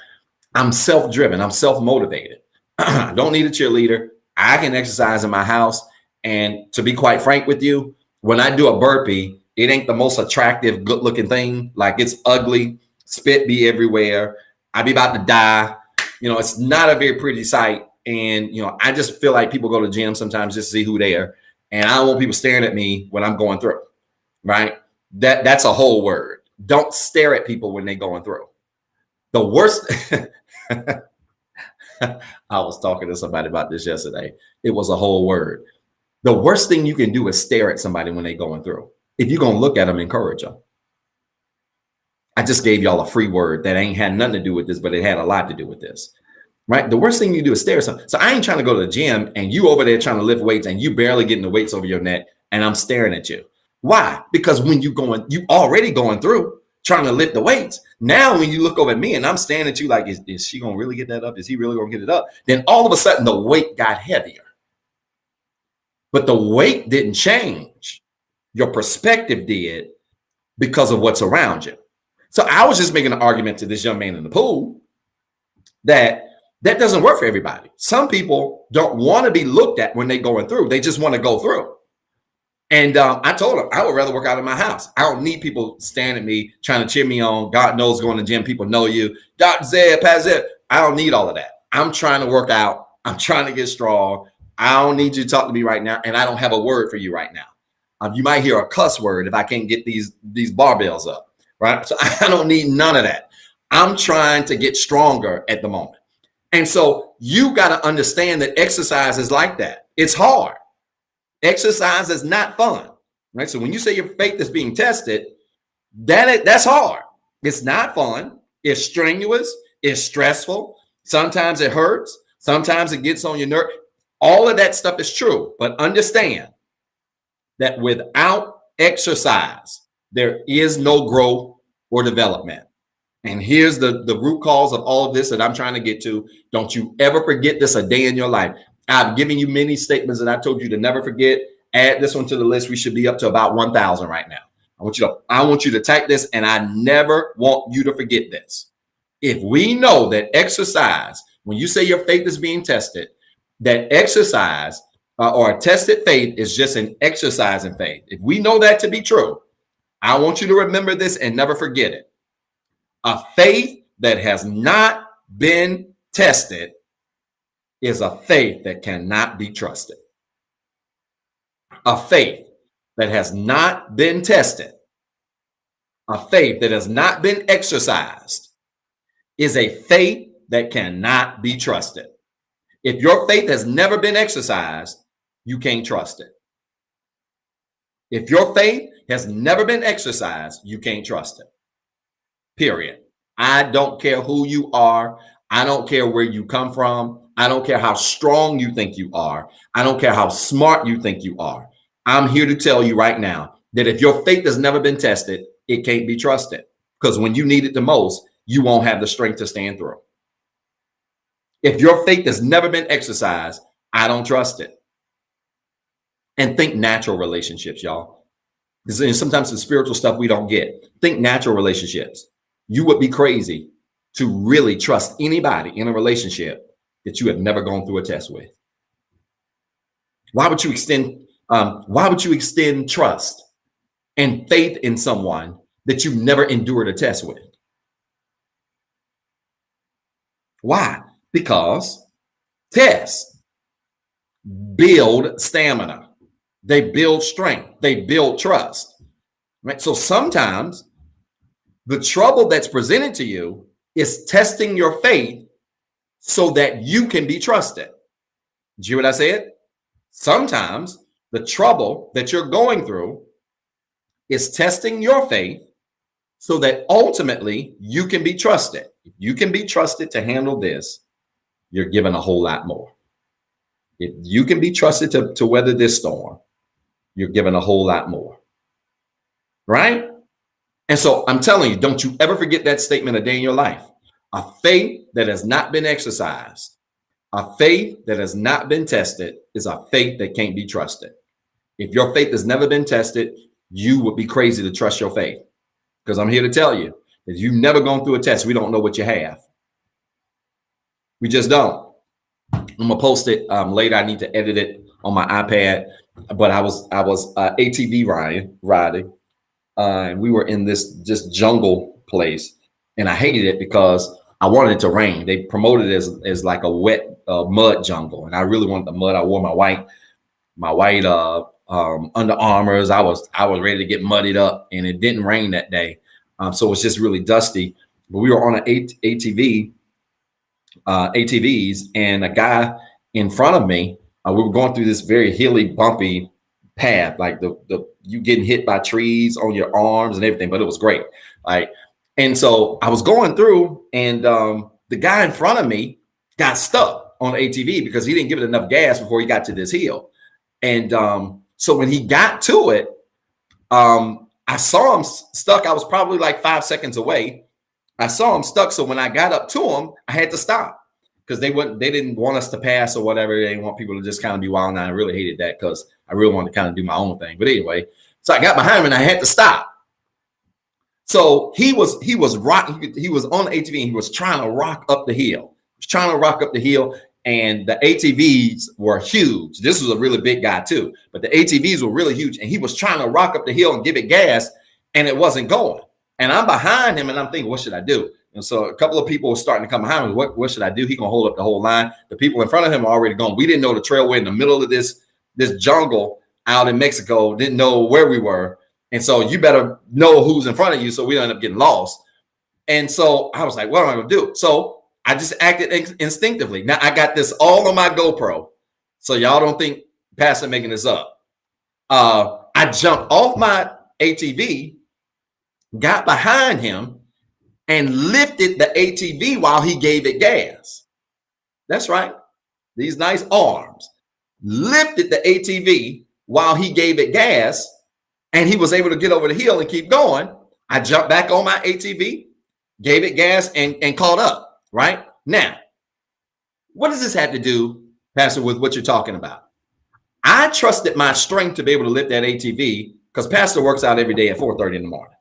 I'm self-driven. I'm self-motivated. I don't need a cheerleader. I can exercise in my house. And to be quite frank with you, when I do a burpee, it ain't the most attractive, good looking thing. Like, it's ugly, spit be everywhere. I be about to die. It's not a very pretty sight. And, I just feel like people go to the gym sometimes just to see who they are. And I don't want people staring at me when I'm going through, right? That's a whole word. Don't stare at people when they're going through. The worst, I was talking to somebody about this yesterday. It was a whole word. The worst thing you can do is stare at somebody when they're going through. If you're going to look at them, encourage them. I just gave y'all a free word that ain't had nothing to do with this, but it had a lot to do with this, right? The worst thing you do is stare at something. So I ain't trying to go to the gym and you over there trying to lift weights and you barely getting the weights over your neck and I'm staring at you. Why? Because when you already going through trying to lift the weights. Now, when you look over at me and I'm staring at you like, is she going to really get that up? Is he really going to get it up? Then all of a sudden the weight got heavier, but the weight didn't change. Your perspective did, because of what's around you. So I was just making an argument to this young man in the pool that doesn't work for everybody. Some people don't want to be looked at when they're going through. They just want to go through. And I told him I would rather work out in my house. I don't need people standing at me trying to cheer me on. God knows, going to the gym, people know you. Dr. Zed, Pat Zed. I don't need all of that. I'm trying to work out. I'm trying to get strong. I don't need you to talk to me right now. And I don't have a word for you right now. You might hear a cuss word if I can't get these barbells up. Right. So I don't need none of that. I'm trying to get stronger at the moment. And so you got to understand that exercise is like that. It's hard. Exercise is not fun. Right. So when you say your faith is being tested, that's hard. It's not fun. It's strenuous. It's stressful. Sometimes it hurts. Sometimes it gets on your nerve. All of that stuff is true. But understand that without exercise, there is no growth or development. And here's the root cause of all of this that I'm trying to get to. Don't you ever forget this a day in your life. I've given you many statements that I told you to never forget. Add this one to the list. We should be up to about 1,000 right now. I want you to type this, and I never want you to forget this. If we know that exercise, when you say your faith is being tested, that exercise or a tested faith is just an exercise in faith. If we know that to be true, I want you to remember this and never forget it. A faith that has not been tested is a faith that cannot be trusted. A faith that has not been tested, a faith that has not been exercised, is a faith that cannot be trusted. If your faith has never been exercised, you can't trust it. If your faith has never been exercised, you can't trust it. Period. I don't care who you are. I don't care where you come from. I don't care how strong you think you are. I don't care how smart you think you are. I'm here to tell you right now that if your faith has never been tested, it can't be trusted, because when you need it the most, you won't have the strength to stand through. If your faith has never been exercised, I don't trust it. And think natural relationships, y'all. Because sometimes the spiritual stuff we don't get. Think natural relationships. You would be crazy to really trust anybody in a relationship that you have never gone through a test with. Why would you extend trust and faith in someone that you've never endured a test with? Why? Because tests build stamina. They build strength. They build trust. Right? So sometimes the trouble that's presented to you is testing your faith so that you can be trusted. Did you hear what I said? Sometimes the trouble that you're going through is testing your faith so that ultimately you can be trusted. If you can be trusted to handle this, you're given a whole lot more. If you can be trusted to weather this storm, you're given a whole lot more. Right? And so I'm telling you, don't you ever forget that statement a day in your life. A faith that has not been exercised, a faith that has not been tested is a faith that can't be trusted. If your faith has never been tested, you would be crazy to trust your faith. Because I'm here to tell you that you've never gone through a test. We don't know what you have. We just don't. I'm gonna post it later. I need to edit it on my iPad. But I was ATV riding, and we were in this just jungle place, and I hated it because I wanted it to rain. They promoted it as like a wet mud jungle, and I really wanted the mud. I wore my white Under Armours. I was ready to get muddied up, and it didn't rain that day, so it was just really dusty. But we were on an ATVs, and a guy in front of me. We were going through this very hilly, bumpy path, like you getting hit by trees on your arms and everything, but it was great. Like, and so I was going through, and the guy in front of me got stuck on the ATV because he didn't give it enough gas before he got to this hill. And so when he got to it, I saw him stuck. I was probably like 5 seconds away. I saw him stuck. So when I got up to him, I had to stop. Because they didn't want us to pass or whatever. They didn't want people to just kind of be wild. And I really hated that because I really wanted to kind of do my own thing. But anyway, so I got behind him and I had to stop. So he was on the ATV and he was trying to rock up the hill. And the ATVs were huge. This was a really big guy too, but the ATVs were really huge. And he was trying to rock up the hill and give it gas, and it wasn't going. And I'm behind him and I'm thinking, what should I do? And so a couple of people were starting to come behind me. What should I do? He gonna hold up the whole line. The people in front of him are already gone. We didn't know the trail. We're in the middle of this jungle out in Mexico. Didn't know where we were. And so you better know who's in front of you so we don't end up getting lost. And so I was like, what am I gonna do? So I just acted instinctively. Now I got this all on my GoPro. So y'all don't think Pastor making this up. I jumped off my ATV, got behind him, and lifted the ATV while he gave it gas. That's right. These nice arms. Lifted the ATV while he gave it gas, and he was able to get over the hill and keep going. I jumped back on my ATV, gave it gas, and caught up, right? Now, what does this have to do, Pastor, with what you're talking about? I trusted my strength to be able to lift that ATV because Pastor works out every day at 4:30 in the morning.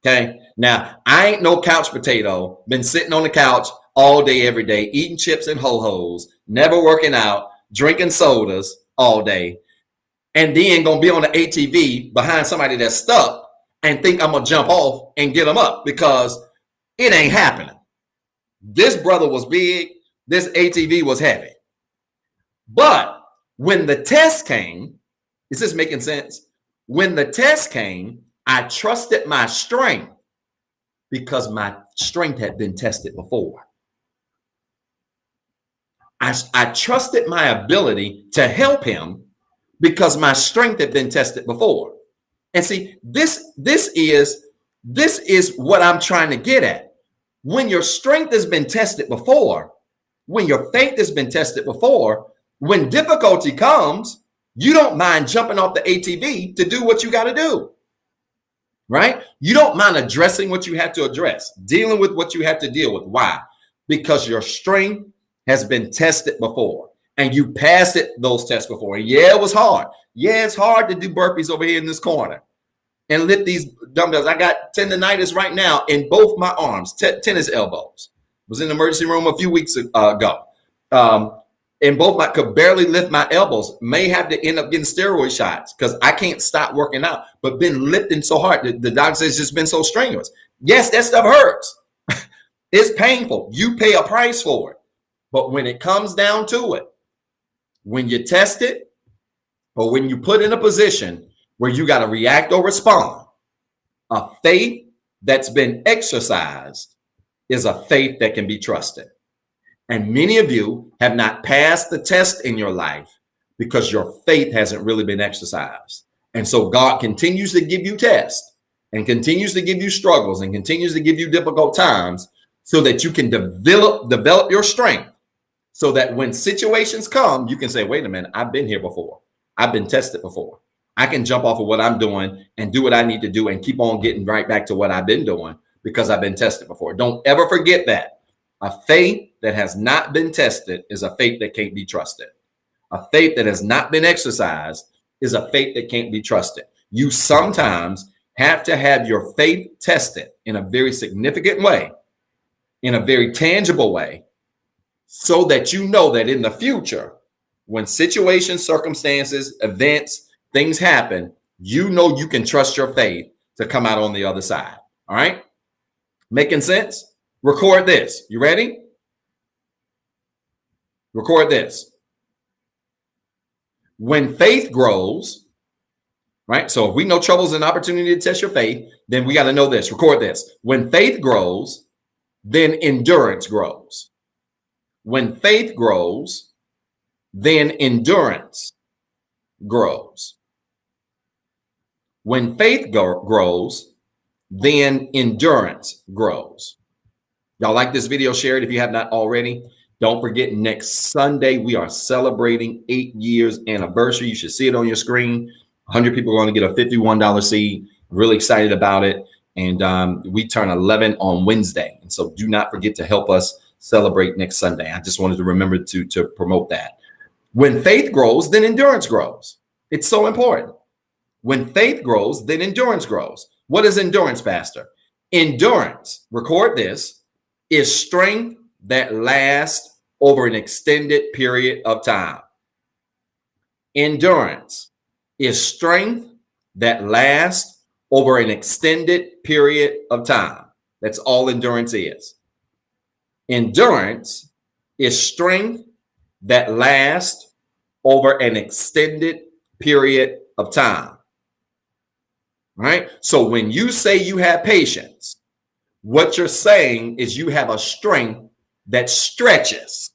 Okay. Now, I ain't no couch potato, been sitting on the couch all day, every day, eating chips and ho-hos, never working out, drinking sodas all day, and then going to be on the ATV behind somebody that's stuck and think I'm going to jump off and get them up because it ain't happening. This brother was big. This ATV was heavy. But when the test came, is this making sense? When the test came, I trusted my strength because my strength had been tested before. I trusted my ability to help him because my strength had been tested before. And see, this is what I'm trying to get at. When your strength has been tested before, when your faith has been tested before, when difficulty comes, you don't mind jumping off the ATV to do what you got to do. Right? You don't mind addressing what you have to address, dealing with what you have to deal with. Why? Because your strength has been tested before and you passed those tests before. And yeah, it was hard. Yeah, it's hard to do burpees over here in this corner. and lift these dumbbells. I got tendonitis right now in both my arms, tennis elbows. Was in the emergency room a few weeks ago. And both could barely lift my elbows. May have to end up getting steroid shots because I can't stop working out, but been lifting so hard. The doctor says it's just been so strenuous. Yes, that stuff hurts. It's painful. You pay a price for it. But when it comes down to it, when you test it, or when you put in a position where you got to react or respond, a faith that's been exercised is a faith that can be trusted. And many of you have not passed the test in your life because your faith hasn't really been exercised. And so God continues to give you tests and continues to give you struggles and continues to give you difficult times so that you can develop your strength, so that when situations come, you can say, wait a minute, I've been here before. I've been tested before. I can jump off of what I'm doing and do what I need to do and keep on getting right back to what I've been doing because I've been tested before. Don't ever forget that. A faith that has not been tested is a faith that can't be trusted. A faith that has not been exercised is a faith that can't be trusted. You sometimes have to have your faith tested in a very significant way, in a very tangible way, so that you know that in the future, when situations, circumstances, events, things happen, you know you can trust your faith to come out on the other side. All right? Making sense? Record this. You ready? Record this. When faith grows, right? So if we know trouble is an opportunity to test your faith, then we got to know this. Record this. When faith grows, then endurance grows. When faith grows, then endurance grows. When faith grows, then endurance grows. Y'all like this video? Share it if you have not already. Don't forget, next Sunday, we are celebrating 8 years anniversary. You should see it on your screen. 100 people are going to get a $51 seed. Really excited about it. And we turn 11 on Wednesday. And so do not forget to help us celebrate next Sunday. I just wanted to remember to promote that. When faith grows, then endurance grows. It's so important. When faith grows, then endurance grows. What is endurance, Pastor? Endurance, record this, is strength that lasts over an extended period of time. Endurance is strength that lasts over an extended period of time. That's all endurance is. Endurance is strength that lasts over an extended period of time. All right? So when you say you have patience, what you're saying is you have a strength that stretches.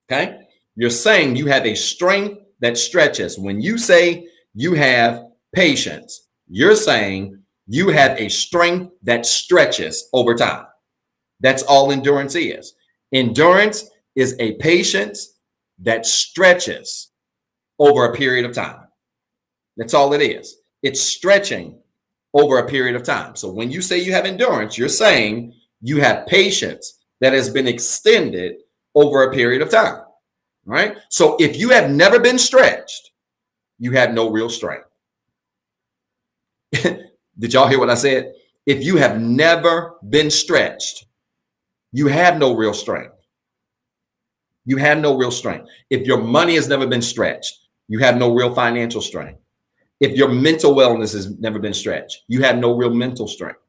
Okay? You're saying you have a strength that stretches. When you say you have patience, you're saying you have a strength that stretches over time. That's all endurance is. Endurance is a patience that stretches over a period of time. That's all it is. It's stretching over a period of time. So when you say you have endurance, you're saying you have patience that has been extended over a period of time. Right? So if you have never been stretched, you have no real strength. Did y'all hear what I said? If you have never been stretched, you have no real strength. You have no real strength. If your money has never been stretched, you have no real financial strength. If your mental wellness has never been stretched, you have no real mental strength.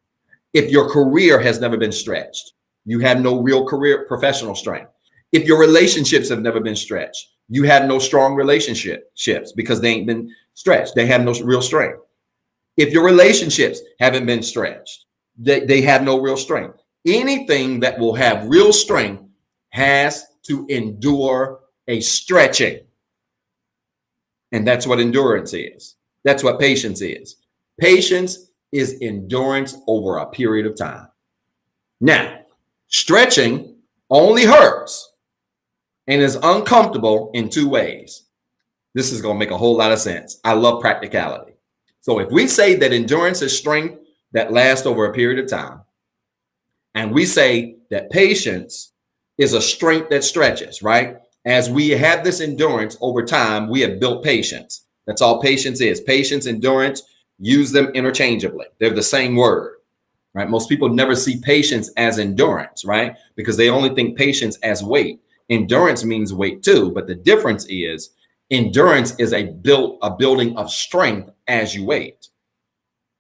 If your career has never been stretched, you have no real career professional strength. If your relationships have never been stretched, you have no strong relationships because they ain't been stretched. They have no real strength. If your relationships haven't been stretched, they have no real strength. Anything that will have real strength has to endure a stretching. And that's what endurance is. That's what patience is. Patience is endurance over a period of time. Now, stretching only hurts and is uncomfortable in two ways. This is going to make a whole lot of sense. I love practicality. So if we say that endurance is strength that lasts over a period of time, and we say that patience is a strength that stretches, right? As we have this endurance over time, we have built patience. That's all patience is. Patience, endurance, Use them interchangeably. They're the same word, right? Most people never see patience as endurance, right? Because they only think patience as weight. Endurance means weight too, but the difference is endurance is a building of strength as you wait.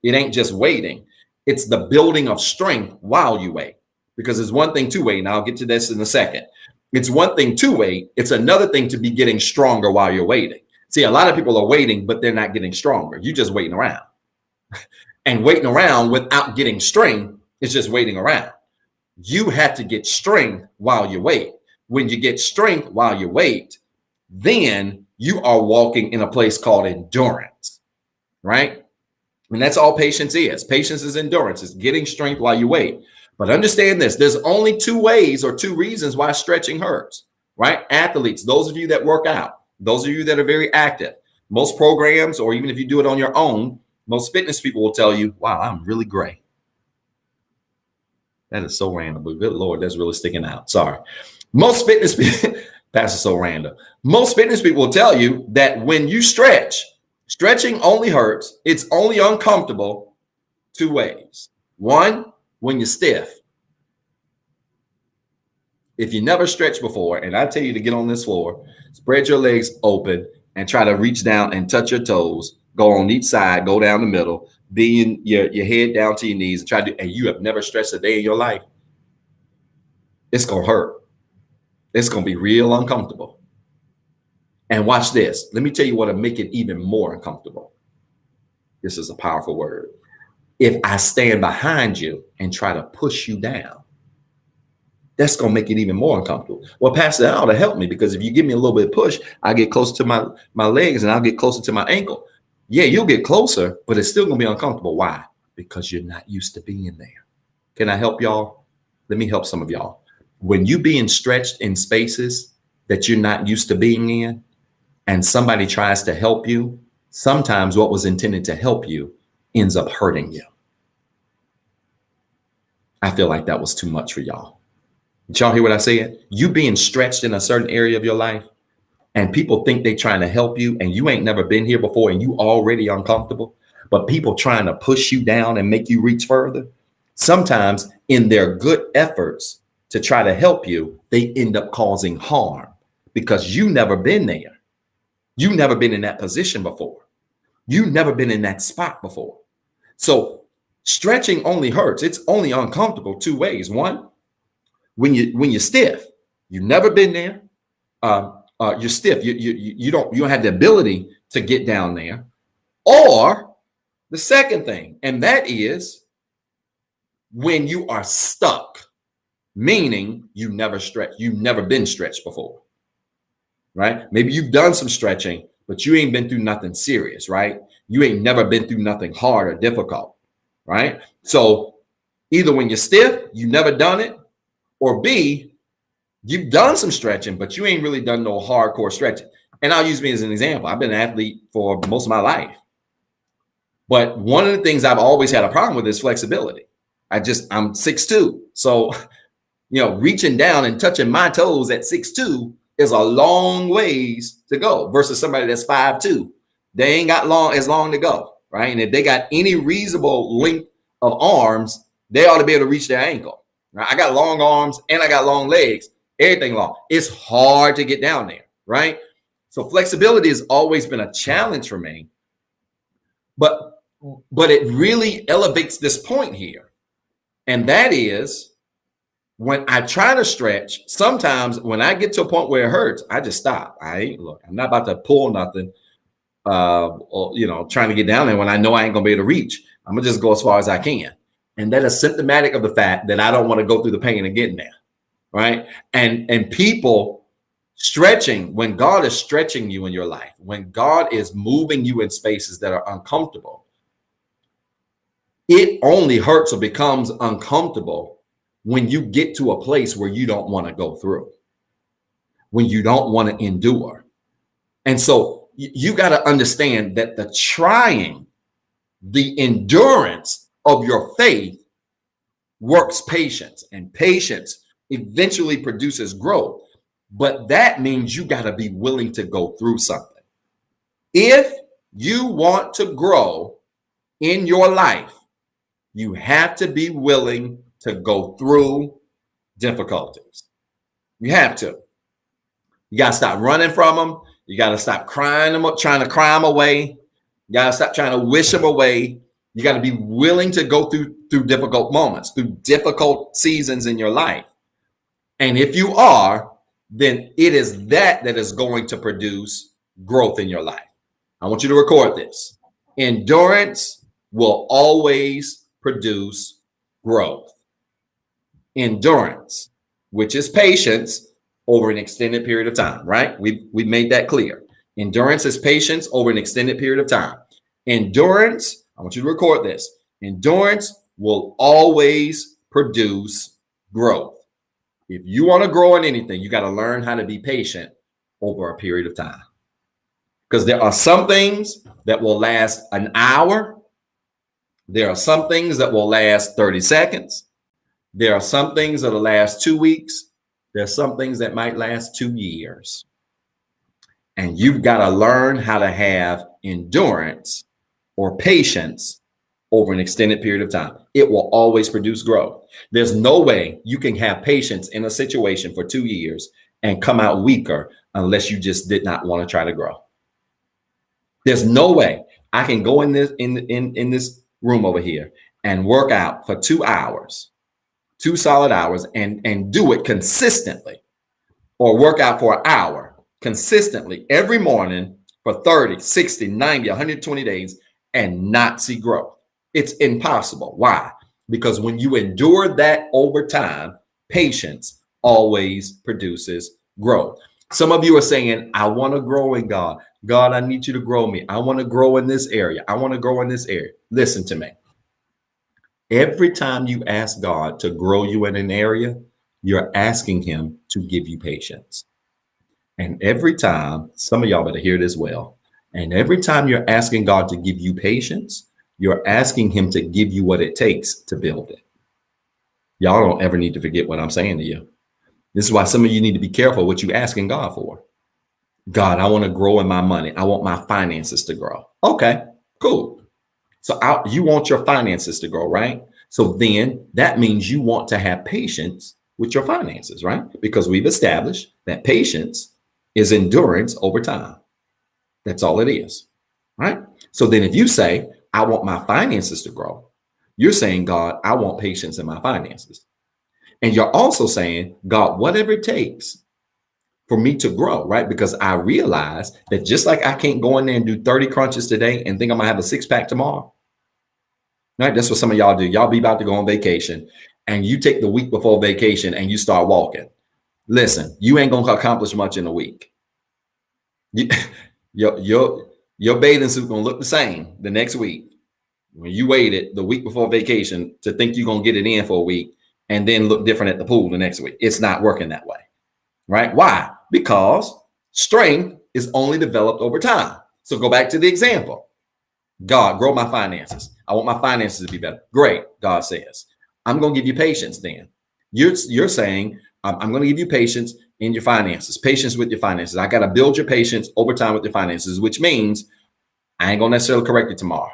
It ain't just waiting. It's the building of strength while you wait. Because it's one thing to wait, and I'll get to this in a second. It's one thing to wait. It's another thing to be getting stronger while you're waiting. See, a lot of people are waiting, but they're not getting stronger. You're just waiting around. And waiting around without getting strength is just waiting around. You have to get strength while you wait. When you get strength while you wait, then you are walking in a place called endurance, right? And that's all patience is. Patience is endurance. It's getting strength while you wait. But understand this, there's only two ways or two reasons why stretching hurts, right? Athletes, those of you that work out, those of you that are very active, most programs, or even if you do it on your own, most fitness people will tell you, wow, I'm really gray. That is so random, but good Lord, that's really sticking out. Sorry. Most fitness people, that's so random. Most fitness people will tell you that when you stretch, stretching only hurts. It's only uncomfortable two ways. One, when you're stiff. If you never stretched before, and I tell you to get on this floor, spread your legs open and try to reach down and touch your toes, go on each side, go down the middle, being your head down to your knees, and try to, and you have never stretched a day in your life, it's going to hurt. It's going to be real uncomfortable. And watch this. Let me tell you what'll make it even more uncomfortable. This is a powerful word. If I stand behind you and try to push you down, that's going to make it even more uncomfortable. Well, Pastor, that ought to help me, because if you give me a little bit of push, I get closer to my legs and I'll get closer to my ankle. Yeah, you'll get closer, but it's still going to be uncomfortable. Why? Because you're not used to being there. Can I help y'all? Let me help some of y'all. When you being stretched in spaces that you're not used to being in, and somebody tries to help you, sometimes what was intended to help you ends up hurting you. I feel like that was too much for y'all. Did y'all hear what I said? You being stretched in a certain area of your life, and people think they trying to help you, and you ain't never been here before, and you already uncomfortable, but people trying to push you down and make you reach further. Sometimes in their good efforts to try to help you, they end up causing harm because you never been there. You've never been in that position before. You've never been in that spot before. So stretching only hurts. It's only uncomfortable two ways. One, when you're stiff, you've never been there. You're stiff. You don't have the ability to get down there. Or the second thing, and that is when you are stuck, meaning you never stretched. You've never been stretched before. Right? Maybe you've done some stretching, but you ain't been through nothing serious, right? You ain't never been through nothing hard or difficult, right? So either when you're stiff, you've never done it, or B, you've done some stretching, but you ain't really done no hardcore stretching. And I'll use me as an example. I've been an athlete for most of my life. But one of the things I've always had a problem with is flexibility. I'm 6'2". So, reaching down and touching my toes at 6'2" is a long ways to go versus somebody that's 5'2". They ain't got as long to go, right? And if they got any reasonable length of arms, they ought to be able to reach their ankle. Right? I got long arms and I got long legs, everything long. It's hard to get down there, right? So flexibility has always been a challenge for me, but it really elevates this point here. And that is, when I try to stretch, sometimes when I get to a point where it hurts, I just stop. I'm not about to pull nothing, or trying to get down there when I know I ain't gonna be able to reach. I'm gonna just go as far as I can. And that is symptomatic of the fact that I don't want to go through the pain of getting there, right? And people stretching, when God is stretching you in your life, when God is moving you in spaces that are uncomfortable, it only hurts or becomes uncomfortable when you get to a place where you don't want to go through, when you don't want to endure. And so you got to understand that the trying, the endurance of your faith works patience, and patience eventually produces growth. But that means you got to be willing to go through something. If you want to grow, in your life, you have to be willing to go through difficulties. You have to. You got to stop running from them. You got to stop crying them up, trying to cry them away. You got to stop trying to wish them away. You got to be willing to go through difficult moments, through difficult seasons in your life. And if you are, then it is that is going to produce growth in your life. I want you to record this. Endurance will always produce growth. Endurance, which is patience over an extended period of time, right? We've made that clear. Endurance is patience over an extended period of time. Endurance, I want you to record this. Endurance will always produce growth. If you want to grow in anything, you got to learn how to be patient over a period of time. Because there are some things that will last an hour. There are some things that will last 30 seconds. There are some things that will last 2 weeks. There are some things that might last 2 years. And you've got to learn how to have endurance or patience over an extended period of time. It will always produce growth. There's no way you can have patience in a situation for 2 years and come out weaker unless you just did not want to try to grow. There's no way I can go in this room over here and work out for 2 hours, 2 solid hours, and do it consistently, or work out for an hour consistently every morning for 30, 60, 90, 120 days and not see growth. It's impossible. Why? Because when you endure that over time, patience always produces growth. Some of you are saying, I want to grow in God. God, I need you to grow me. I want to grow in this area. I want to grow in this area. Listen to me. Every time you ask God to grow you in an area, you're asking him to give you patience. And every time, some of y'all better hear this well. And every time you're asking God to give you patience, you're asking him to give you what it takes to build it. Y'all don't ever need to forget what I'm saying to you. This is why some of you need to be careful what you're asking God for. God, I want to grow in my money. I want my finances to grow. Okay, cool. So you want your finances to grow, right? So then that means you want to have patience with your finances, right? Because we've established that patience is endurance over time. That's all it is, right? So then if you say, I want my finances to grow, you're saying, God, I want patience in my finances. And you're also saying, God, whatever it takes for me to grow, right? Because I realize that just like I can't go in there and do 30 crunches today and think I'm gonna have a 6-pack tomorrow, right? That's what some of y'all do. Y'all be about to go on vacation and you take the week before vacation and you start walking. Listen, you ain't gonna accomplish much in a week. Your bathing suit gonna look the same the next week. When you waited the week before vacation to think you're gonna get it in for a week and then look different at the pool the next week. It's not working that way, right? Why? Because strength is only developed over time. So go back to the example. God, grow my finances. I want my finances to be better. Great, God says. I'm going to give you patience then. You're saying, I'm going to give you patience in your finances, patience with your finances. I got to build your patience over time with your finances, which means I ain't going to necessarily correct it tomorrow.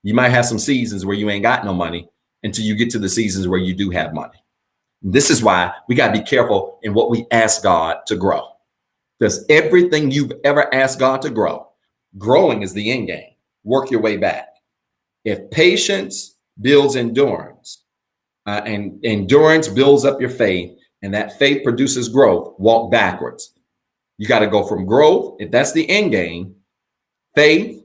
You might have some seasons where you ain't got no money until you get to the seasons where you do have money. This is why we got to be careful in what we ask God to grow. Because everything you've ever asked God to grow, growing is the end game. Work your way back. If patience builds endurance, and endurance builds up your faith, and that faith produces growth, walk backwards. You got to go from growth, if that's the end game, faith,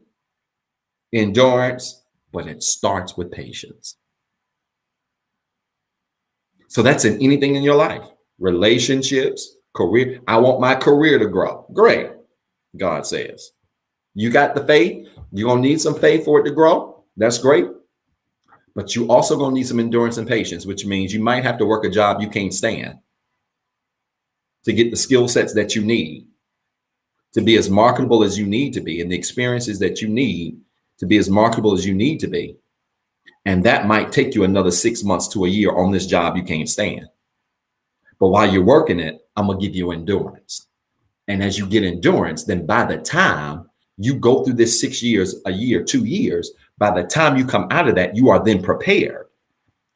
endurance, but it starts with patience. So that's in anything in your life, relationships, career. I want my career to grow. Great, God says. You got the faith. You're going to need some faith for it to grow. That's great. But you also going to need some endurance and patience, which means you might have to work a job you can't stand to get the skill sets that you need to be as marketable as you need to be, and the experiences that you need to be as marketable as you need to be. And that might take you another 6 months to a year on this job you can't stand. But while you're working it, I'm going to give you endurance. And as you get endurance, then by the time you go through this 6 years, a year, 2 years, By the time you come out of that, you are then prepared.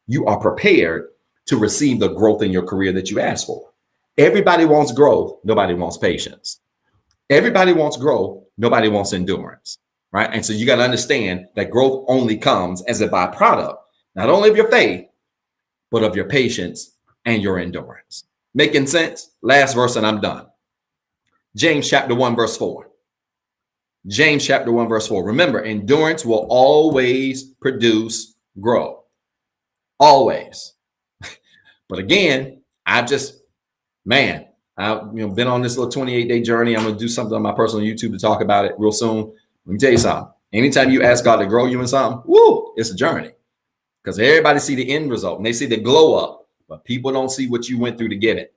You are prepared to receive the growth in your career that you asked for. Everybody wants growth. Nobody wants patience. Everybody wants growth. Nobody wants endurance, right? And so you got to understand that growth only comes as a byproduct, not only of your faith, but of your patience and your endurance. Making sense? Last verse and I'm done. James chapter 1, verse 4. James chapter 1, verse 4. Remember, endurance will always produce growth. Always. But again, I've been on this little 28-day journey. I'm going to do something on my personal YouTube to talk about it real soon. Let me tell you something. Anytime you ask God to grow you in something, woo, it's a journey. Because everybody see the end result and they see the glow up, but people don't see what you went through to get it.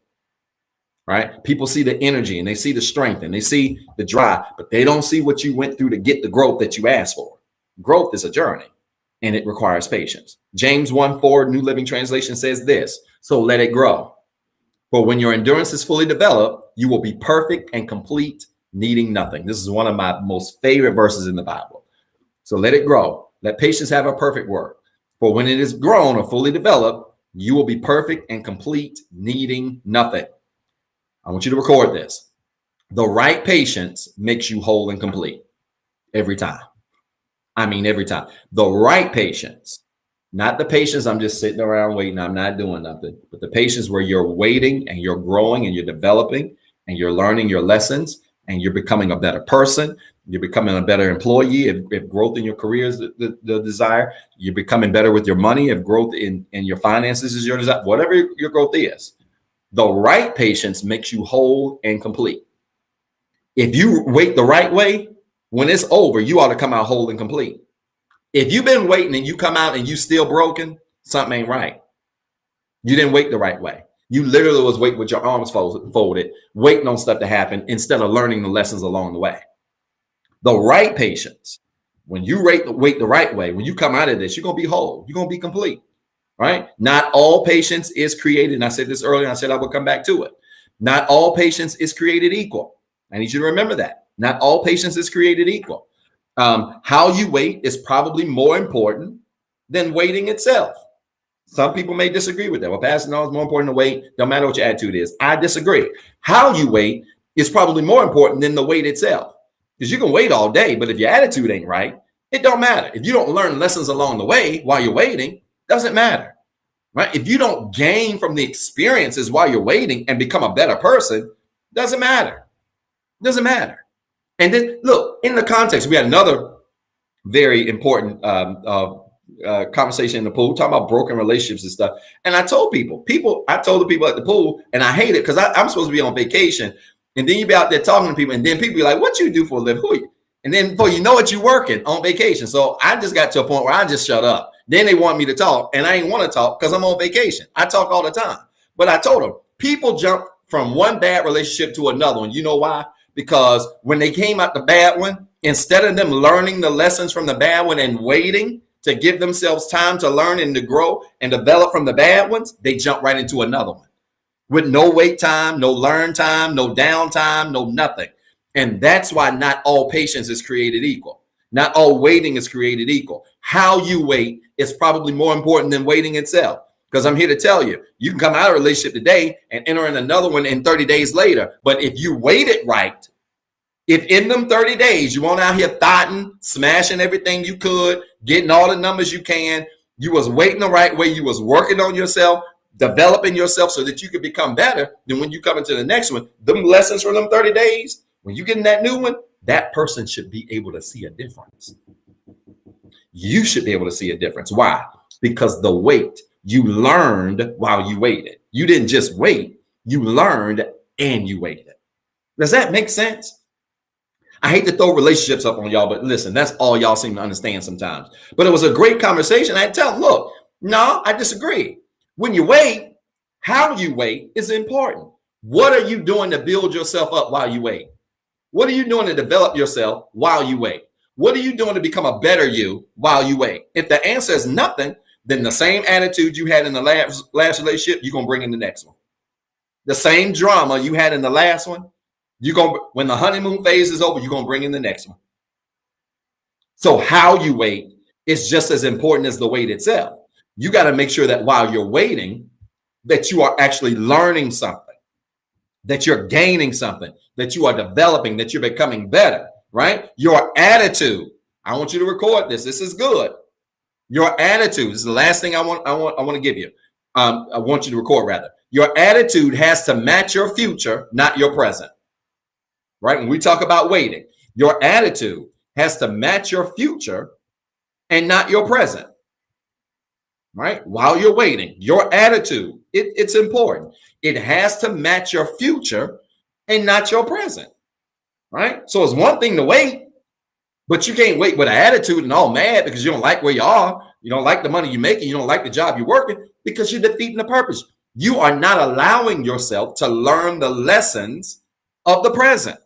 Right? People see the energy and they see the strength and they see the drive, but they don't see what you went through to get the growth that you asked for. Growth is a journey and it requires patience. James 1:4, New Living Translation says this, so let it grow. For when your endurance is fully developed, you will be perfect and complete, needing nothing. This is one of my most favorite verses in the Bible. So let it grow. Let patience have a perfect work. For when it is grown or fully developed, you will be perfect and complete, needing nothing. I want you to record this. The right patience makes you whole and complete every time. I mean, every time. The right patience, not the patience I'm just sitting around waiting, I'm not doing nothing, but the patience where you're waiting and you're growing and you're developing and you're learning your lessons and you're becoming a better person. You're becoming a better employee. If growth in your career is the desire, you're becoming better with your money. If growth in your finances is your desire, whatever your growth is, the right patience makes you whole and complete. If you wait the right way, when it's over, you ought to come out whole and complete. If you've been waiting and you come out and you still broken, something ain't right. You didn't wait the right way. You literally was waiting with your arms folded, waiting on stuff to happen instead of learning the lessons along the way. The right patience, when you wait the right way, when you come out of this, you're going to be whole. You're going to be complete, right? Not all patience is created. And I said this earlier, and I said I would come back to it. Not all patience is created equal. I need you to remember that. Not all patience is created equal. How you wait is probably more important than waiting itself. Some people may disagree with that. Well, Pastor, no, it's more important to wait. Don't matter what your attitude is. I disagree. How you wait is probably more important than the wait itself. Because you can wait all day, but if your attitude ain't right, it don't matter. If you don't learn lessons along the way while you're waiting, doesn't matter, right? If you don't gain from the experiences while you're waiting and become a better person, doesn't matter. Doesn't matter. And then look, in the context, we had another very important conversation in the pool, talking about broken relationships and stuff. And I told the people at the pool, and I hate it because I'm supposed to be on vacation. And then you be out there talking to people, and then people be like, what you do for a living? Who are you? And then before you know it, you're working on vacation. So I just got to a point where I just shut up. Then they want me to talk, and I ain't want to talk because I'm on vacation. I talk all the time. But I told them, people jump from one bad relationship to another one. You know why? Because when they came out the bad one, instead of them learning the lessons from the bad one and waiting to give themselves time to learn and to grow and develop from the bad ones, they jump right into another one with no wait time, no learn time, no downtime, no nothing. And that's why not all patience is created equal. Not all waiting is created equal. How you wait is probably more important than waiting itself. Because I'm here to tell you, you can come out of a relationship today and enter in another one in 30 days later. But if you wait it right, if in them 30 days you weren't out here thotting, smashing everything you could, getting all the numbers you can, you was waiting the right way, you was working on yourself, developing yourself so that you could become better, then when you come into the next one, them lessons from them 30 days, when you get in that new one, that person should be able to see a difference. You should be able to see a difference. Why? Because the wait, you learned while you waited. You didn't just wait, you learned and you waited. Does that make sense? I hate to throw relationships up on y'all, but listen, that's all y'all seem to understand sometimes. But it was a great conversation. I tell them, look, no, I disagree. When you wait, how you wait is important. What are you doing to build yourself up while you wait? What are you doing to develop yourself while you wait? What are you doing to become a better you while you wait? If the answer is nothing, then the same attitude you had in the last relationship, you're going to bring in the next one. The same drama you had in the last one, when the honeymoon phase is over, you're going to bring in the next one. So how you wait It's just as important as the wait itself. You got to make sure that while you're waiting, that you are actually learning something, that you're gaining something, that you are developing, that you're becoming better, right? Your attitude. I want you to record this. This is good. Your attitude is the last thing I want to give you. I want you to record rather. Your attitude has to match your future, not your present. Right? When we talk about waiting, your attitude has to match your future and not your present. Right? While you're waiting, your attitude, it's important. It has to match your future and not your present. Right? So it's one thing to wait, but you can't wait with an attitude and all mad because you don't like where you are. You don't like the money you're making. You don't like the job you're working because you're defeating the purpose. You are not allowing yourself to learn the lessons of the present.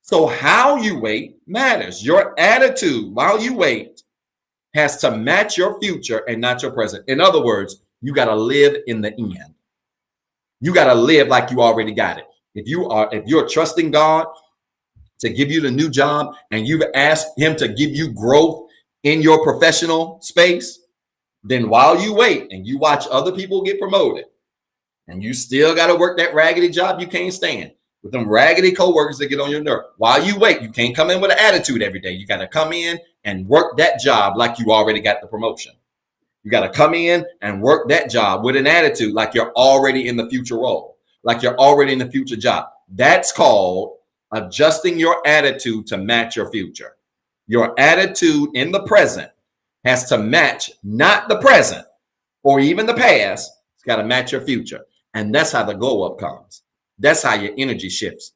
So how you wait matters. Your attitude while you wait has to match your future and not your present. In other words, you got to live in the end. You got to live like you already got it. If you're trusting God to give you the new job and you've asked him to give you growth in your professional space, then while you wait and you watch other people get promoted and you still got to work that raggedy job you can't stand with them raggedy coworkers that get on your nerve, while you wait, you can't come in with an attitude every day. You got to come in and work that job like you already got the promotion. You got to come in and work that job with an attitude like you're already in the future role, like you're already in the future job. That's called adjusting your attitude to match your future. Your attitude in the present has to match not the present or even the past. It's got to match your future. And that's how the glow up comes. That's how your energy shifts.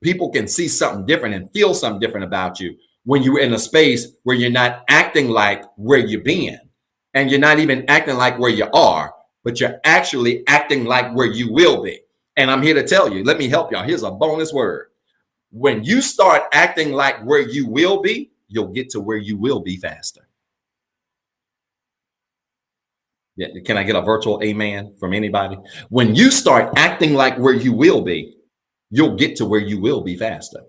People can see something different and feel something different about you when you're in a space where you're not acting like where you've been, and you're not even acting like where you are, but you're actually acting like where you will be. And I'm here to tell you, let me help y'all. Here's a bonus word. When you start acting like where you will be, you'll get to where you will be faster. Yeah, can I get a virtual amen from anybody? When you start acting like where you will be, you'll get to where you will be faster.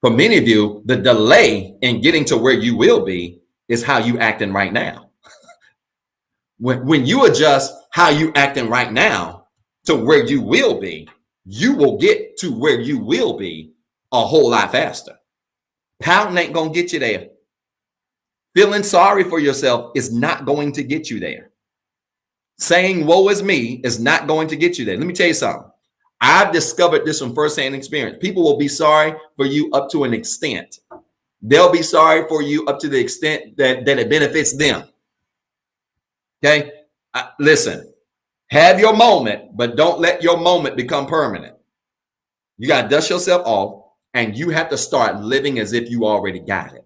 For many of you, the delay in getting to where you will be is how you acting right now. When you adjust how you acting right now to where you will be, you will get to where you will be a whole lot faster. Pouting ain't gonna get you there. Feeling sorry for yourself is not going to get you there. Saying woe is me is not going to get you there. Let me tell you something. I've discovered this from firsthand experience. People will be sorry for you up to an extent. They'll be sorry for you up to the extent that it benefits them. Okay? Listen, have your moment, but don't let your moment become permanent. You got to dust yourself off, and you have to start living as if you already got it.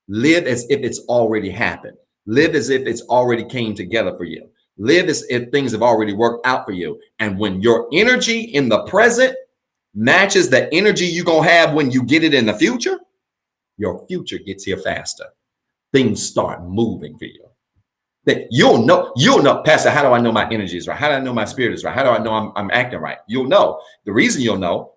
Live as if it's already happened. Live as if it's already came together for you. Live as if things have already worked out for you. And when your energy in the present matches the energy you're going to have when you get it in the future, your future gets here faster. Things start moving for you. That you'll know, Pastor, how do I know my energy is right? How do I know my spirit is right? How do I know I'm acting right? You'll know. The reason you'll know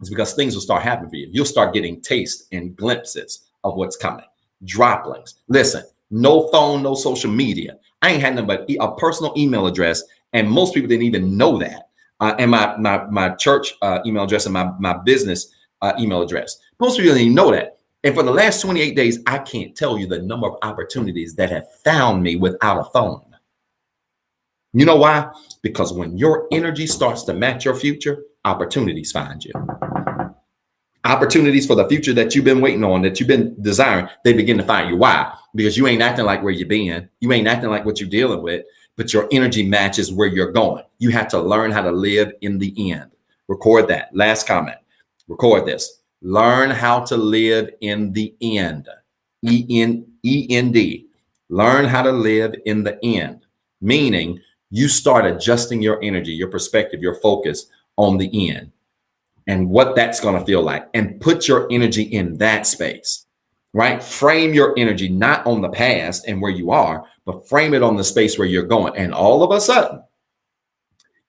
is because things will start happening for you. You'll start getting taste and glimpses of what's coming. Droplings. Listen, no phone, no social media. I ain't had nothing but a personal email address, and most people didn't even know that. And my church email address and my business email address. Most people didn't even know that. And for the last 28 days, I can't tell you the number of opportunities that have found me without a phone. You know why? Because when your energy starts to match your future, opportunities find you. Opportunities for the future that you've been waiting on, that you've been desiring, they begin to find you. Why? Because you ain't acting like where you've been. You ain't acting like what you're dealing with, but your energy matches where you're going. You have to learn how to live in the end. Record that. Last comment. Record this. Learn how to live in the end. E-N-E-N-D. Learn how to live in the end. Meaning you start adjusting your energy, your perspective, your focus on the end and what that's going to feel like, and put your energy in that space, right? Frame your energy not on the past and where you are, but frame it on the space where you're going. And all of a sudden,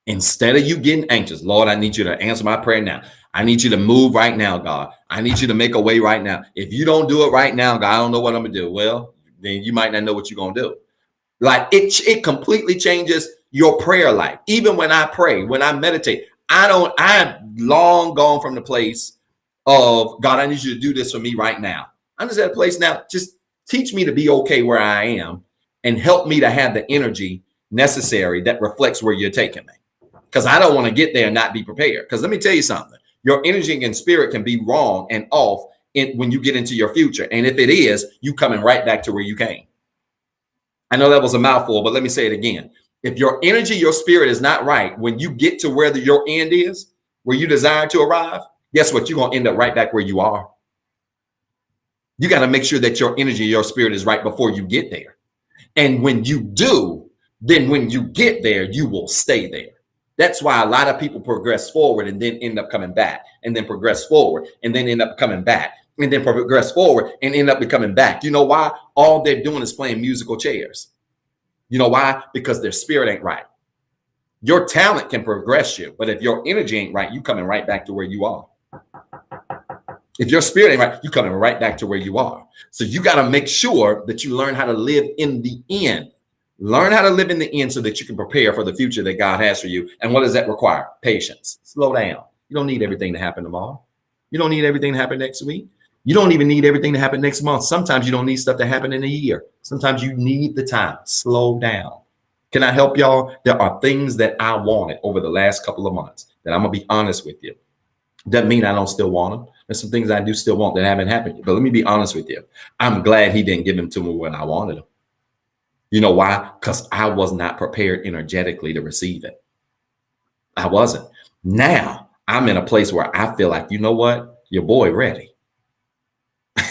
Instead of you getting anxious, Lord, I need you to answer my prayer now. I need you to move right now, God. I need you to make a way right now. If you don't do it right now, God, I don't know what I'm gonna do. Well, then you might not know what you're gonna do. Like it completely changes your prayer life. Even when I pray, when I meditate, I'm long gone from the place of God, I need you to do this for me right now. I'm just at a place now. Just teach me to be okay where I am and help me to have the energy necessary that reflects where you're taking me. Because I don't want to get there and not be prepared. Because let me tell you something, your energy and spirit can be wrong and off when you get into your future. And if it is, you coming right back to where you came. I know that was a mouthful, but let me say it again. If your energy, your spirit is not right, when you get to where your end is, where you desire to arrive, guess what? You're going to end up right back where you are. You got to make sure that your energy, your spirit is right before you get there. And when you do, then when you get there, you will stay there. That's why a lot of people progress forward and then end up coming back, and then progress forward and then end up coming back, and then progress forward and end up becoming back. You know why? All they're doing is playing musical chairs. You know why? Because their spirit ain't right. Your talent can progress you, but if your energy ain't right, you coming right back to where you are. If your spirit ain't right, you coming right back to where you are. So you got to make sure that you learn how to live in the end. Learn how to live in the end so that you can prepare for the future that God has for you. And what does that require? Patience. Slow down. You don't need everything to happen tomorrow. You don't need everything to happen next week. You don't even need everything to happen next month. Sometimes you don't need stuff to happen in a year. Sometimes you need the time. Slow down. Can I help y'all? There are things that I wanted over the last couple of months that I'm going to be honest with you. Doesn't mean I don't still want them. There's some things I do still want that haven't happened yet. But let me be honest with you. I'm glad he didn't give them to me when I wanted them. You know why? Because I was not prepared energetically to receive it. I wasn't. Now I'm in a place where I feel like, you know what? Your boy ready.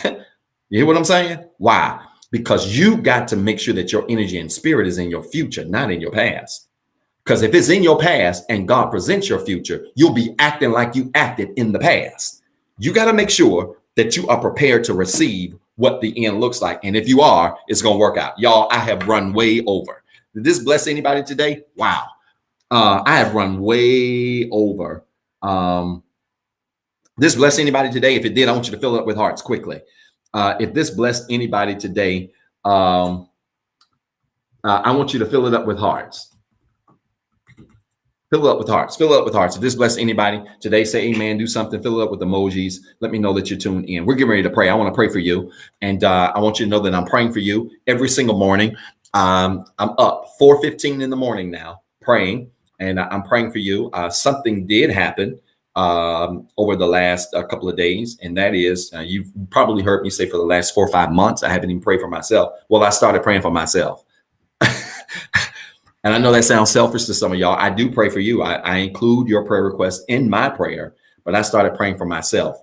You hear what I'm saying? Why? Because you got to make sure that your energy and spirit is in your future, not in your past. Because if it's in your past and God presents your future, you'll be acting like you acted in the past. You got to make sure that you are prepared to receive what the end looks like. And if you are, it's going to work out. Y'all, I have run way over. Did this bless anybody today? Wow. I have run way over. This bless anybody today? If it did, I want you to fill it up with hearts quickly. If this blessed anybody today, I want you to fill it up with hearts. Fill it up with hearts. Fill it up with hearts. If this bless anybody today, say amen. Do something. Fill it up with emojis. Let me know that you're tuned in. We're getting ready to pray. I want to pray for you. And I want you to know that I'm praying for you every single morning. I'm up 4:15 in the morning now praying. And I'm praying for you. Something did happen over the last couple of days. And that is, you've probably heard me say for the last 4 or 5 months, I haven't even prayed for myself. Well, I started praying for myself. And I know that sounds selfish to some of y'all. I do pray for you. I include your prayer requests in my prayer, but I started praying for myself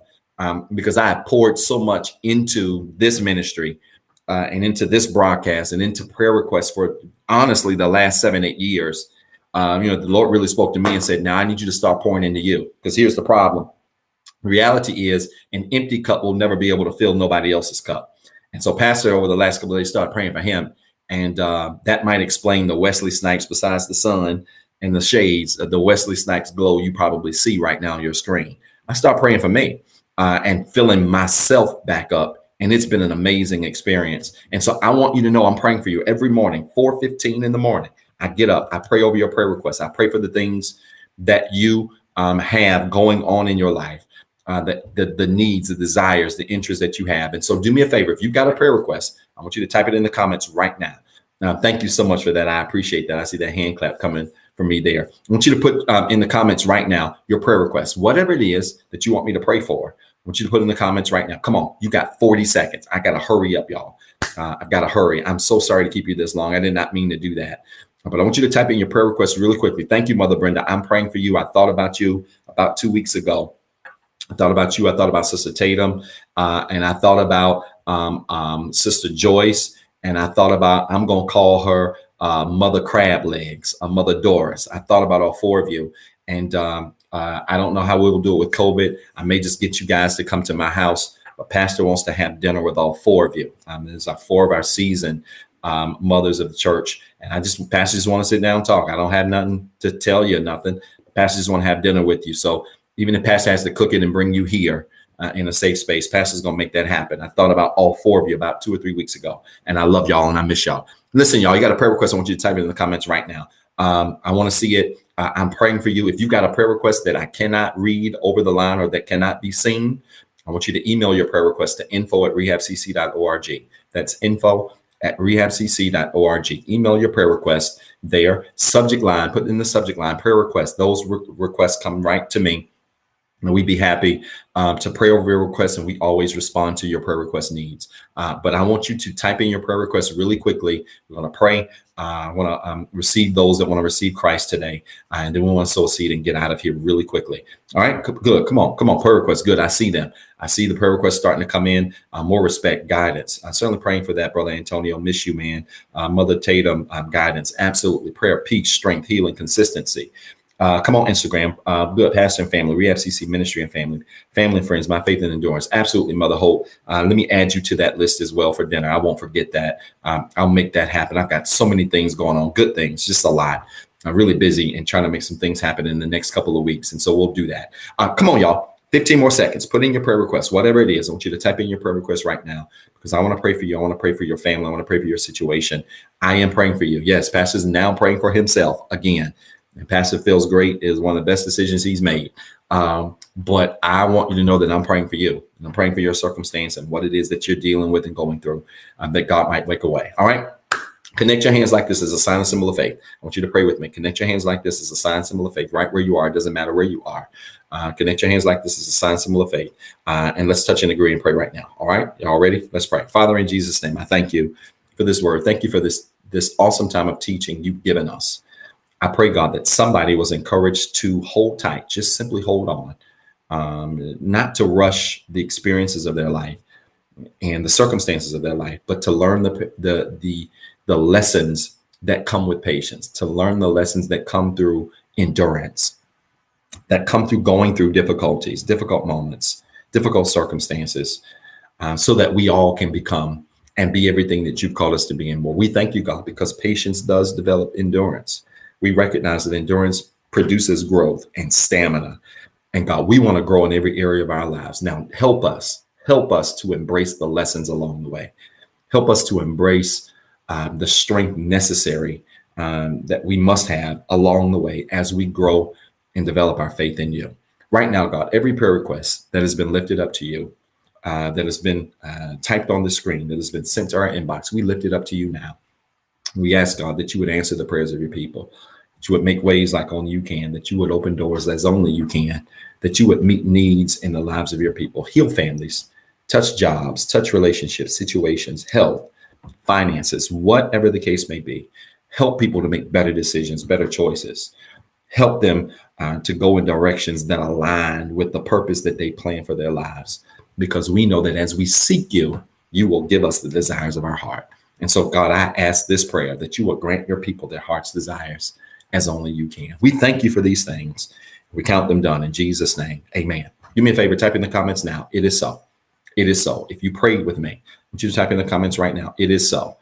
because I have poured so much into this ministry and into this broadcast and into prayer requests for honestly the last 7-8 years. The Lord really spoke to me and said, now I need you to start pouring into you, because here's the problem. The reality is an empty cup will never be able to fill nobody else's cup. And so Pastor over the last couple of days started praying for him. And that might explain the Wesley Snipes, besides the sun and the shades of the Wesley Snipes glow you probably see right now on your screen. I start praying for me and filling myself back up. And it's been an amazing experience. And so I want you to know I'm praying for you every morning, 4:15 in the morning. I get up, I pray over your prayer requests. I pray for the things that you have going on in your life, the needs, the desires, the interests that you have. And so do me a favor. If you've got a prayer request, I want you to type it in the comments right now. Thank you so much for that. I appreciate that. I see that hand clap coming from me there. I want you to put in the comments right now your prayer request, whatever it is that you want me to pray for. I want you to put in the comments right now. Come on, you got 40 seconds. I got to hurry up, y'all. I've got to hurry. I'm so sorry to keep you this long. I did not mean to do that. But I want you to type in your prayer request really quickly. Thank you, Mother Brenda. I'm praying for you. I thought about you about 2 weeks ago. I thought about you. I thought about Sister Tatum. And I thought about Sister Joyce. And I thought about, I'm going to call her Mother Crab Legs, Mother Doris. I thought about all 4 of you. And I don't know how we will do it with COVID. I may just get you guys to come to my house. But Pastor wants to have dinner with all 4 of you. This is our 4 of our season mothers of the church. And Pastor just want to sit down and talk. I don't have nothing to tell you, nothing. Pastor just want to have dinner with you. So even if Pastor has to cook it and bring you here in a safe space, Pastor's going to make that happen. I thought about all 4 of you about 2 or 3 weeks ago, and I love y'all and I miss y'all. Listen, y'all, you got a prayer request. I want you to type it in the comments right now. I want to see it. I'm praying for you. If you've got a prayer request that I cannot read over the line or that cannot be seen, I want you to email your prayer request to info@rehabcc.org. That's info@rehabcc.org. Email your prayer request there. Subject line, put in the subject line, prayer request. Those requests come right to me. And we'd be happy to pray over your requests, and we always respond to your prayer request needs. But I want you to type in your prayer requests really quickly. We're going to pray. I want to receive those that want to receive Christ today. And then we want to sow a seed and get out of here really quickly. All right, good. Come on. Prayer requests. Good. I see them. I see the prayer requests starting to come in. More respect, guidance. I'm certainly praying for that, Brother Antonio. Miss you, man. Mother Tatum, guidance. Absolutely. Prayer, peace, strength, healing, consistency. Come on, Instagram. Good. Pastor and family, REHABCC ministry and family and friends, my faith and endurance. Absolutely, Mother Hope. Let me add you to that list as well for dinner. I won't forget that. I'll make that happen. I've got so many things going on, good things, just a lot. I'm really busy and trying to make some things happen in the next couple of weeks. And so we'll do that. Come on, y'all. 15 more seconds. Put in your prayer request, whatever it is. I want you to type in your prayer request right now because I want to pray for you. I want to pray for your family. I want to pray for your situation. I am praying for you. Yes, Pastor's now praying for himself again. And Pastor feels great is one of the best decisions he's made. But I want you to know that I'm praying for you. And I'm praying for your circumstance and what it is that you're dealing with and going through, that God might make a way. All right. Connect your hands like this as a sign and symbol of faith. I want you to pray with me. Connect your hands like this as a sign and symbol of faith, right where you are. It doesn't matter where you are. Connect your hands like this as a sign and symbol of faith. And let's touch and agree and pray right now. All right. Y'all ready? Let's pray. Father, in Jesus' name, I thank you for this word. Thank you for this awesome time of teaching you've given us. I pray, God, that somebody was encouraged to hold tight, just simply hold on, not to rush the experiences of their life and the circumstances of their life, but to learn the lessons that come with patience, to learn the lessons that come through endurance, that come through going through difficulties, difficult moments, difficult circumstances, so that we all can become and be everything that you've called us to be and more. We thank you, God, because patience does develop endurance. We recognize that endurance produces growth and stamina. And God, we want to grow in every area of our lives. Now, help us to embrace the lessons along the way. Help us to embrace the strength necessary that we must have along the way as we grow and develop our faith in you. Right now, God, every prayer request that has been lifted up to you, that has been typed on the screen, that has been sent to our inbox, we lift it up to you now. We ask, God, that you would answer the prayers of your people, that you would make ways like only you can, that you would open doors as only you can, that you would meet needs in the lives of your people, heal families, touch jobs, touch relationships, situations, health, finances, whatever the case may be. Help people to make better decisions, better choices. Help them to go in directions that align with the purpose that they plan for their lives, because we know that as we seek you, you will give us the desires of our heart. And so, God, I ask this prayer that you will grant your people their heart's desires as only you can. We thank you for these things. We count them done in Jesus' name. Amen. Do me a favor, type in the comments now. It is so. It is so. If you prayed with me, I want you to type in the comments right now. It is so.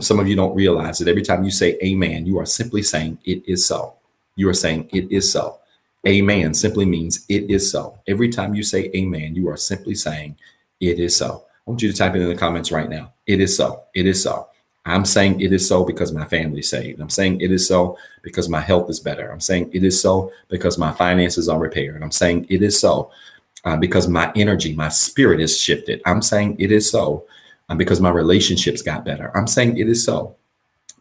Some of you don't realize that every time you say amen, you are simply saying it is so. You are saying it is so. Amen simply means it is so. Every time you say amen, you are simply saying it is so. I want you to type it in the comments right now. It is so. It is so. I'm saying it is so because my family's saved. I'm saying it is so because my health is better. I'm saying it is so because my finances are repaired. I'm saying it is so because my energy, my spirit is shifted. I'm saying it is so because my relationships got better. I'm saying it is so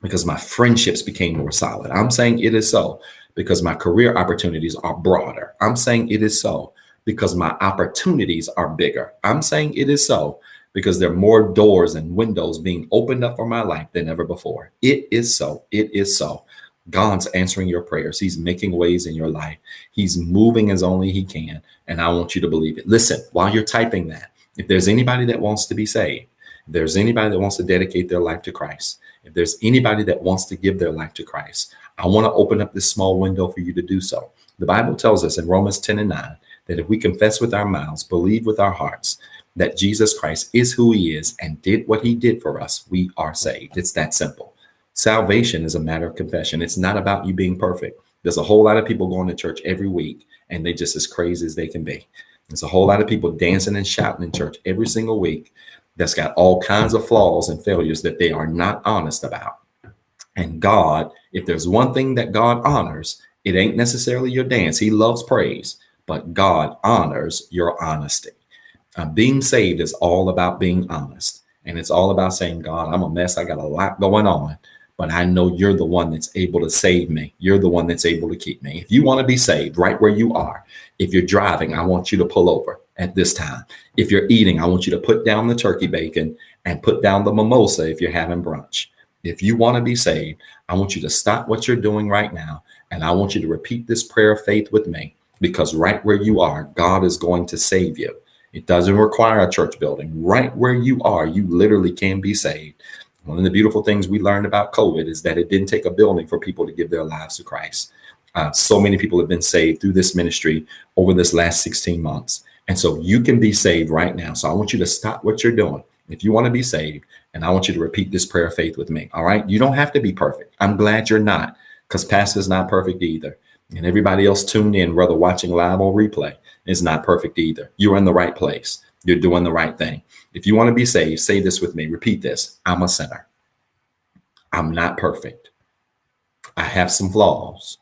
because my friendships became more solid. I'm saying it is so because my career opportunities are broader. I'm saying it is so because my opportunities are bigger. I'm saying it is so because there are more doors and windows being opened up for my life than ever before. It is so. It is so. God's answering your prayers. He's making ways in your life. He's moving as only he can. And I want you to believe it. Listen, while you're typing that, if there's anybody that wants to be saved, if there's anybody that wants to dedicate their life to Christ, if there's anybody that wants to give their life to Christ, I want to open up this small window for you to do so. The Bible tells us in Romans 10:9 that if we confess with our mouths, believe with our hearts, that Jesus Christ is who he is and did what he did for us, we are saved. It's that simple. Salvation is a matter of confession. It's not about you being perfect. There's a whole lot of people going to church every week and they just as crazy as they can be. There's a whole lot of people dancing and shouting in church every single week that's got all kinds of flaws and failures that they are not honest about. And God, if there's one thing that God honors, it ain't necessarily your dance. He loves praise, but God honors your honesty. Being saved is all about being honest. And it's all about saying, God, I'm a mess. I got a lot going on, but I know you're the one that's able to save me. You're the one that's able to keep me. If you want to be saved right where you are, if you're driving, I want you to pull over at this time. If you're eating, I want you to put down the turkey bacon and put down the mimosa if you're having brunch. If you want to be saved, I want you to stop what you're doing right now. And I want you to repeat this prayer of faith with me, because right where you are, God is going to save you. It doesn't require a church building. Right where you are, you literally can be saved. One of the beautiful things we learned about COVID is that it didn't take a building for people to give their lives to Christ. So many people have been saved through this ministry over this last 16 months. And so you can be saved right now. So I want you to stop what you're doing if you want to be saved. And I want you to repeat this prayer of faith with me. All right. You don't have to be perfect. I'm glad you're not, because pastor's not perfect either. And everybody else tuned in, whether watching live or replay, is not perfect either. You're in the right place. You're doing the right thing. If you want to be saved, say this with me. Repeat this. I'm a sinner. I'm not perfect. I have some flaws.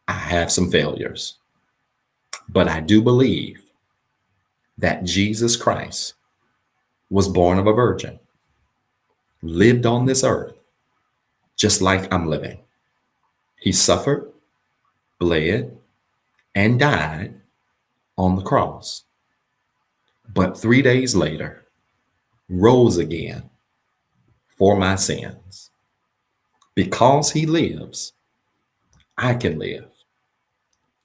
I have some failures. But I do believe that Jesus Christ was born of a virgin, lived on this earth just like I'm living. He suffered, bled, and died on the cross. But 3 days later, rose again for my sins. Because he lives, I can live,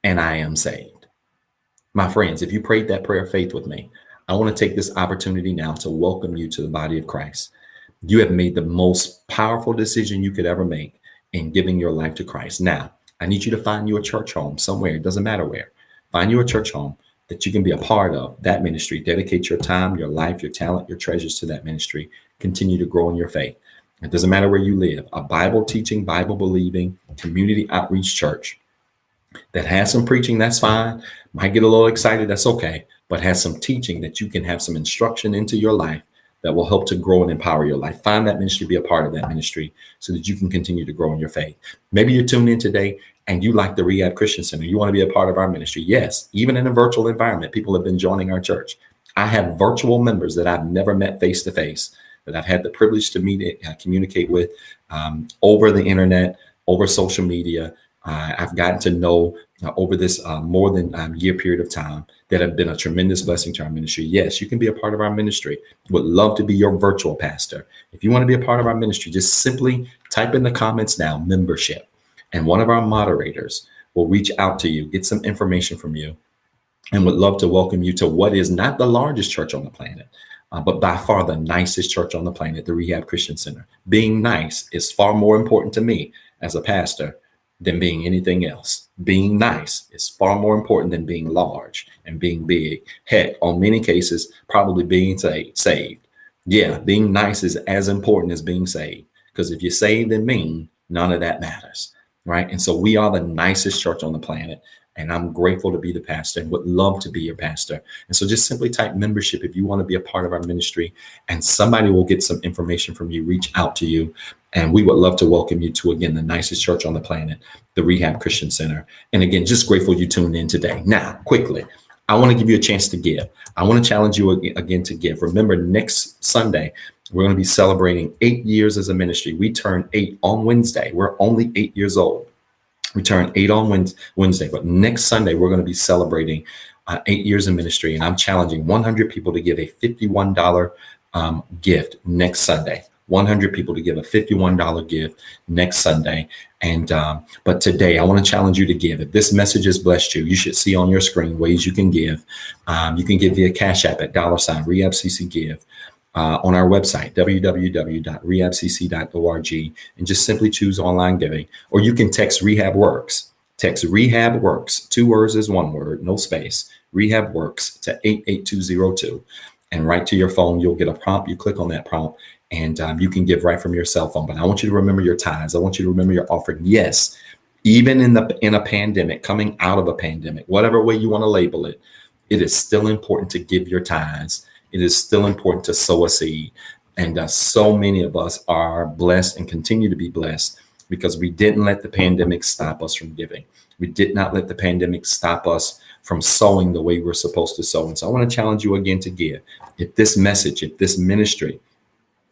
and I am saved. My friends, if you prayed that prayer of faith with me, I want to take this opportunity now to welcome you to the body of Christ. You have made the most powerful decision you could ever make in giving your life to Christ. Now, I need you to find you a church home somewhere. It doesn't matter where. Find you a church home that you can be a part of that ministry. Dedicate your time, your life, your talent, your treasures to that ministry. Continue to grow in your faith. It doesn't matter where you live. A Bible teaching, Bible believing, community outreach church that has some preaching, that's fine. Might get a little excited, that's okay. But has some teaching that you can have some instruction into your life that will help to grow and empower your life. Find that ministry, be a part of that ministry so that you can continue to grow in your faith. Maybe you're tuned in today and you like the Rehab Christian Center. You want to be a part of our ministry. Yes, even in a virtual environment, people have been joining our church. I have virtual members that I've never met face to face, that I've had the privilege to meet and communicate with over the internet, over social media. I've gotten to know over this more than year period of time that have been a tremendous blessing to our ministry. Yes, you can be a part of our ministry. Would love to be your virtual pastor. If you want to be a part of our ministry, just simply type in the comments now, membership. And one of our moderators will reach out to you, get some information from you, and would love to welcome you to what is not the largest church on the planet, but by far the nicest church on the planet, the Rehab Christian Center. Being nice is far more important to me as a pastor than being anything else. Being nice is far more important than being large and being big. Heck, on many cases, probably being saved. Yeah, being nice is as important as being saved, because if you're saved and mean, none of that matters, right? And so we are the nicest church on the planet. And I'm grateful to be the pastor and would love to be your pastor. And so just simply type membership if you want to be a part of our ministry, and somebody will get some information from you, reach out to you. And we would love to welcome you to, again, the nicest church on the planet, the Rehab Christian Center. And again, just grateful you tuned in today. Now, quickly, I want to give you a chance to give. I want to challenge you again to give. Remember, next Sunday, we're going to be celebrating 8 years as a ministry. We turn 8 on Wednesday. We're only 8 years old. We turn 8 on Wednesday, but next Sunday, we're going to be celebrating 8 years in ministry. And I'm challenging 100 people to give a $51 gift next Sunday. 100 people to give a $51 gift next Sunday. And but today, I want to challenge you to give. If this message has blessed you, you should see on your screen ways you can give. You can give via CashAPP at $REHABCCGIVE. On our website, www.rehabcc.org, and just simply choose online giving. Or you can text REHABWORKS. Text REHABWORKS 2 words is 1 word, no space, REHABWORKS to 88202. And right to your phone, you'll get a prompt. You click on that prompt and you can give right from your cell phone. But I want you to remember your tithes. I want you to remember your offering. Yes, even in a pandemic, coming out of a pandemic, whatever way you want to label it, it is still important to give your tithes. It is still important to sow a seed. And so many of us are blessed and continue to be blessed because we didn't let the pandemic stop us from giving. We did not let the pandemic stop us from sowing the way we're supposed to sow. And so I want to challenge you again to give. If this message, if this ministry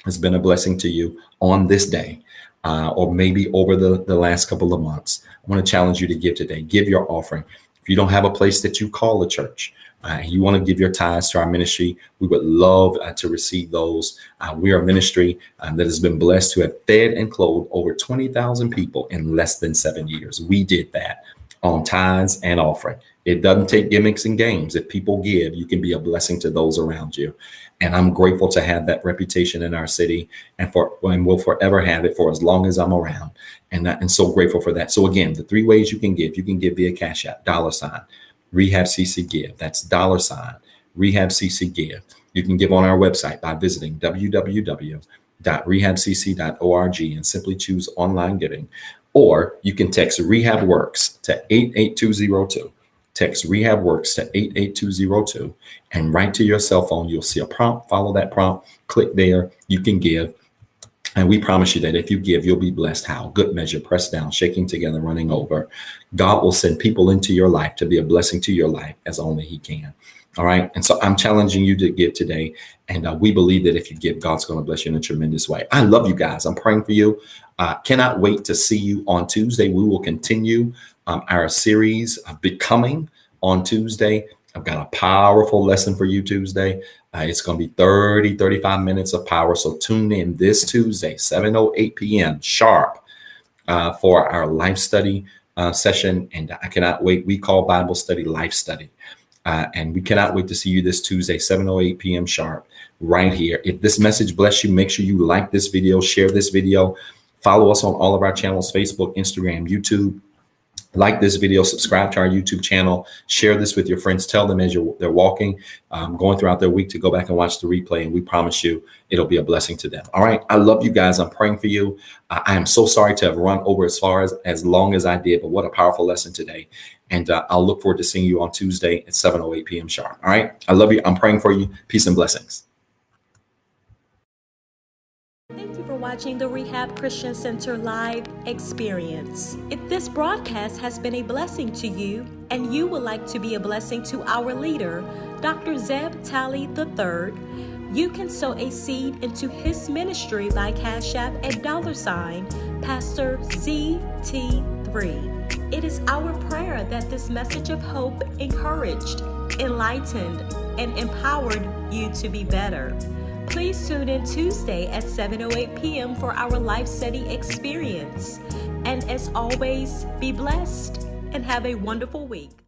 has been a blessing to you on this day, or maybe over the last couple of months, I want to challenge you to give today. Give your offering. If you don't have a place that you call a church, and you want to give your tithes to our ministry, we would love to receive those. We are a ministry that has been blessed to have fed and clothed over 20,000 people in less than 7 years. We did that on tithes and offering. It doesn't take gimmicks and games. If people give, you can be a blessing to those around you. And I'm grateful to have that reputation in our city and will forever have it for as long as I'm around. And so grateful for that. So again, the 3 ways you can give via Cash App, $ REHABCCGIVE. That's $ REHABCCGIVE. You can give on our website by visiting www.rehabcc.org and simply choose online giving. Or you can text REHABWORKS to 88202. Text REHABWORKS to 88202 and right to your cell phone, you'll see a prompt. Follow that prompt, click there, you can give. And we promise you that if you give, you'll be blessed. How? Good measure, pressed down, shaking together, running over. God will send people into your life to be a blessing to your life as only he can. All right. And so I'm challenging you to give today. And we believe that if you give, God's going to bless you in a tremendous way. I love you guys. I'm praying for you. Cannot wait to see you on Tuesday. We will continue our series of Becoming on Tuesday. I've got a powerful lesson for you Tuesday. It's going to be 35 minutes of power. So tune in this Tuesday, 7:08 p.m. sharp for our life study session. And I cannot wait. We call Bible study life study. And we cannot wait to see you this Tuesday, 7:08 p.m. sharp right here. If this message bless you, make sure you like this video, share this video, follow us on all of our channels, Facebook, Instagram, YouTube. Like this video, subscribe to our YouTube channel, share this with your friends, tell them as they're walking, going throughout their week to go back and watch the replay. And we promise you it'll be a blessing to them. All right. I love you guys. I'm praying for you. I am so sorry to have run over as long as I did, but what a powerful lesson today. And I'll look forward to seeing you on Tuesday at 7:08 p.m. sharp. All right. I love you. I'm praying for you. Peace and blessings. Thank you for watching the Rehab Christian Center live experience. If this broadcast has been a blessing to you and you would like to be a blessing to our leader, Dr. Zeb Talley III, you can sow a seed into his ministry by Cash App at $ Pastor ZT3. It is our prayer that this message of hope encouraged, enlightened, and empowered you to be better. Please tune in Tuesday at 7:08 p.m. for our life study experience. And as always, be blessed and have a wonderful week.